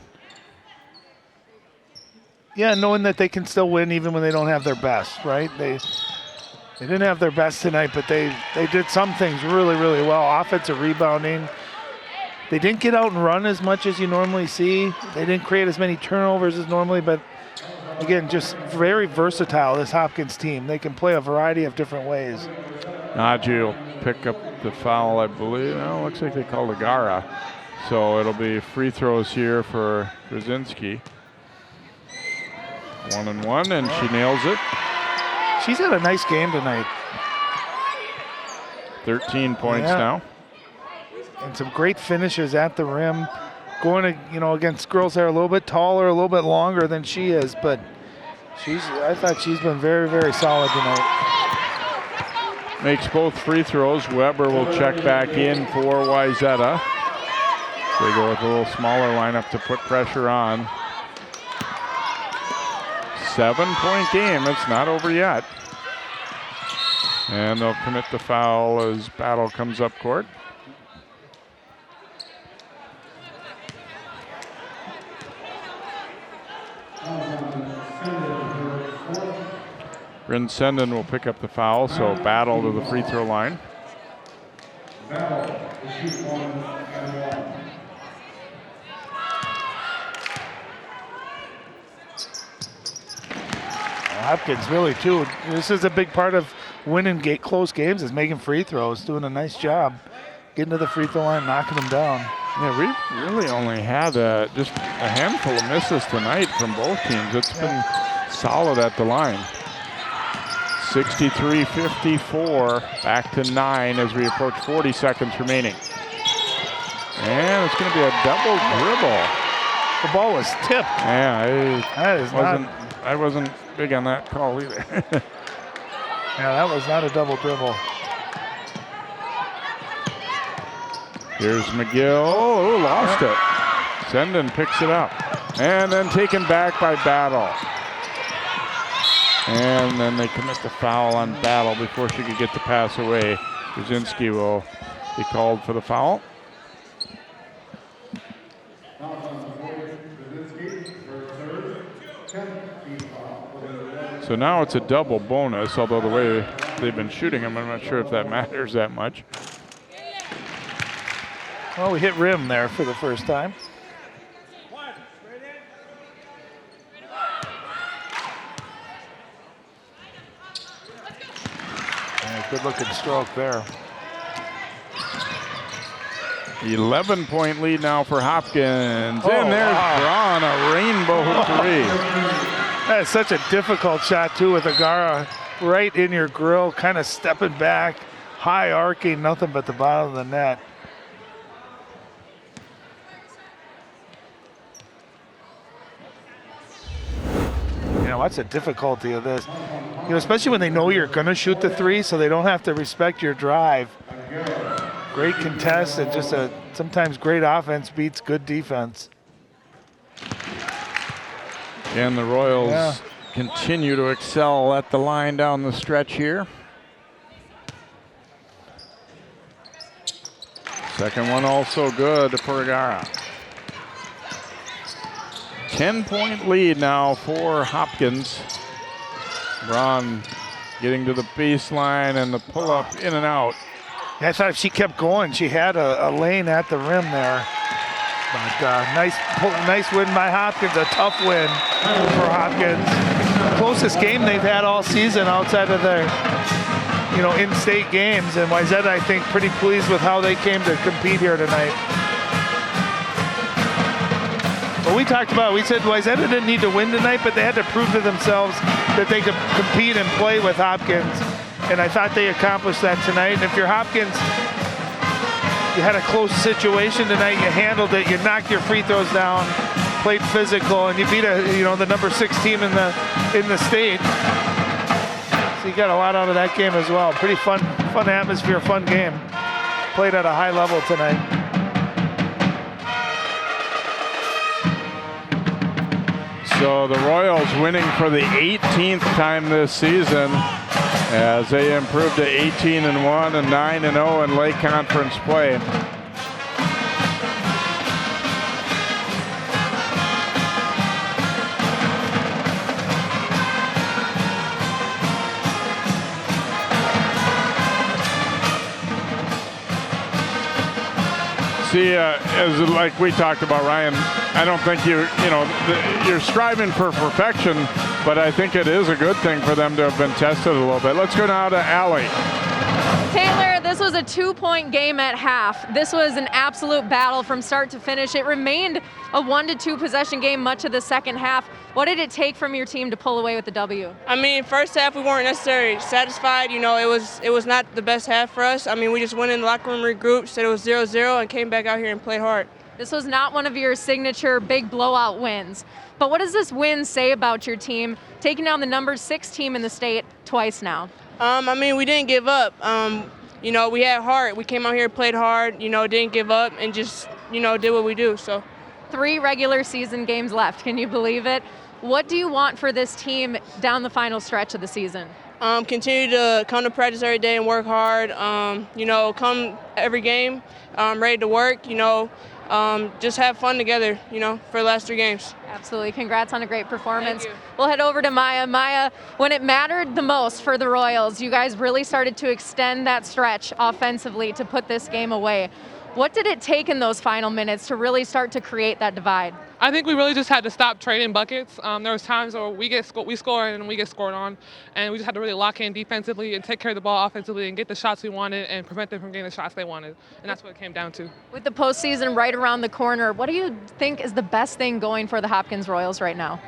yeah, knowing that they can still win even when they don't have their best, right? They didn't have their best tonight, but they did some things really, really well. Offensive rebounding. They didn't get out and run as much as you normally see. They didn't create as many turnovers as normally, but again, just very versatile, this Hopkins team. They can play a variety of different ways. Ninaji will pick up the foul, I believe. No, looks like they called a Gara. So it'll be free throws here for Brzezinski. 1-and-1, and she nails it. She's had a nice game tonight. 13 points now. And some great finishes at the rim. Going against girls that are a little bit taller, a little bit longer than she is, but I thought she's been very, very solid tonight. makes both free throws. Weber will check back in for Wayzata. They go with a little smaller lineup to put pressure on. 7-point game. It's not over yet. And they'll commit the foul as Battle comes up court. Rinsenden will pick up the foul, so Battle to the free throw line. Hopkins really too. This is a big part of winning close games is making free throws, doing a nice job. Getting to the free throw line, knocking them down. Yeah, we've really only had just a handful of misses tonight from both teams. It's been solid at the line. 63-54, back to 9 as we approach 40 seconds remaining. And it's going to be a double dribble. The ball was tipped. Yeah, I wasn't big on that call either. Yeah, that was not a double dribble. Here's McGill. Oh, lost it. Senden picks it up. And then taken back by Battle. And then they commit the foul on Battle before she could get the pass away. Brzezinski will be called for the foul. So now it's a double bonus, although the way they've been shooting them, I'm not sure if that matters that much. Well, we hit rim there for the first time. Good looking stroke there. 11-point lead now for Hopkins. And there's Braun, a rainbow three. That is such a difficult shot too, with Agara right in your grill, kind of stepping back, high arcing, nothing but the bottom of the net. You know, what's the difficulty of this? You know, especially when they know you're going to shoot the three, so they don't have to respect your drive. Great contest and just sometimes great offense beats good defense. And the Royals continue to excel at the line down the stretch here. Second one also good for Agara. 10-point lead now for Hopkins. Braun getting to the baseline and the pull-up in and out. Yeah, I thought if she kept going, she had a lane at the rim there. But nice win by Hopkins, a tough win for Hopkins. Closest game they've had all season outside of their, in-state games. And Wayzata, I think, pretty pleased with how they came to compete here tonight. Well, we talked about, we said Wayzata didn't need to win tonight, but they had to prove to themselves that they could compete and play with Hopkins. And I thought they accomplished that tonight. And if you're Hopkins, you had a close situation tonight, you handled it, you knocked your free throws down, played physical, and you beat the number 6 team in the state. So you got a lot out of that game as well. Pretty fun atmosphere, fun game. Played at a high level tonight. So the Royals winning for the 18th time this season as they improve to 18-1 and 9-0 in Lake Conference play. See, as like we talked about, Ryan, I don't think you're striving for perfection, but I think it is a good thing for them to have been tested a little bit. Let's go now to Allie. Taylor, this was a 2-point game at half. This was an absolute battle from start to finish. It remained a 1 to 2 possession game much of the second half. What did it take from your team to pull away with the W? I mean, first half we weren't necessarily satisfied. It was not the best half for us. I mean, we just went in the locker room, regrouped, said it was 0-0, and came back out here and played hard. This was not one of your signature big blowout wins. But what does this win say about your team, taking down the number 6 team in the state twice now? I mean, we didn't give up. You know, we had heart. We came out here, played hard, you know, didn't give up, and just, you know, did what we do. So 3 regular season games left. Can you believe it? What do you want for this team down the final stretch of the season? Continue to come to practice every day and work hard. You know, come every game ready to work, you know, just have fun together, you know, for the last 3 games. Absolutely. Congrats on a great performance. We'll head over to Maya. Maya, when it mattered the most for the Royals, you guys really started to extend that stretch offensively to put this game away. What did it take in those final minutes to really start to create that divide? I think we really just had to stop trading buckets. There was times where we score and we get scored on, and we just had to really lock in defensively and take care of the ball offensively and get the shots we wanted and prevent them from getting the shots they wanted. And that's what it came down to. With the postseason right around the corner, what do you think is the best thing going for the Hopkins Royals right now?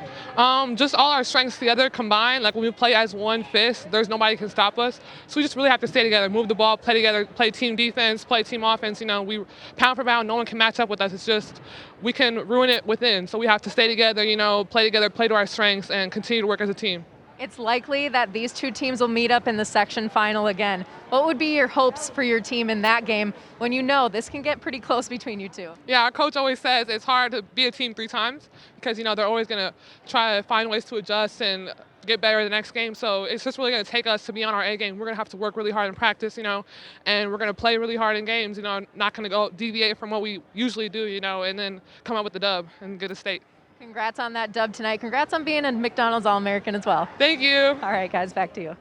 Just all our strengths together combined. Like when we play as one fist, there's nobody can stop us. So we just really have to stay together, move the ball, play together, play team defense, play team offense. You know, we pound for pound, no one can match up with us. It's just we can ruin it within. So we have to stay together, you know, play together, play to our strengths, and continue to work as a team. It's likely that these 2 teams will meet up in the section final again. What would be your hopes for your team in that game when you know this can get pretty close between you 2? Yeah, our coach always says it's hard to be a team 3 times because, you know, they're always going to try to find ways to adjust and get better the next game. So it's just really going to take us to be on our A game. We're going to have to work really hard in practice, you know, and we're going to play really hard in games, you know, not going to go deviate from what we usually do, you know, and then come up with the dub and get a state. Congrats on that dub tonight. Congrats on being a McDonald's All-American as well. Thank you. All right, guys, back to you.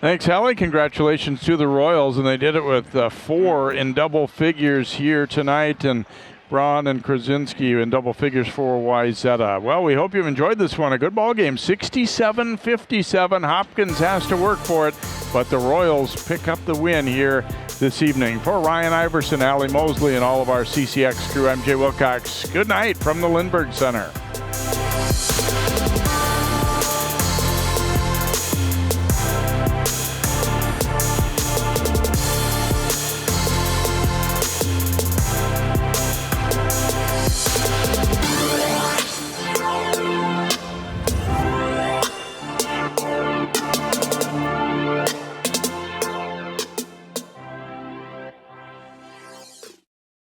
Thanks, Hallie. Congratulations to the Royals, and they did it with 4 in double figures here tonight, and Braun and Krasinski in double figures for Wayzata. Well, we hope you've enjoyed this one. A good ball game, 67-57. Hopkins has to work for it, but the Royals pick up the win here this evening. For Ryan Iverson, Allie Mosley, and all of our CCX crew, I'm Jay Wilcox. Good night from the Lindbergh Center.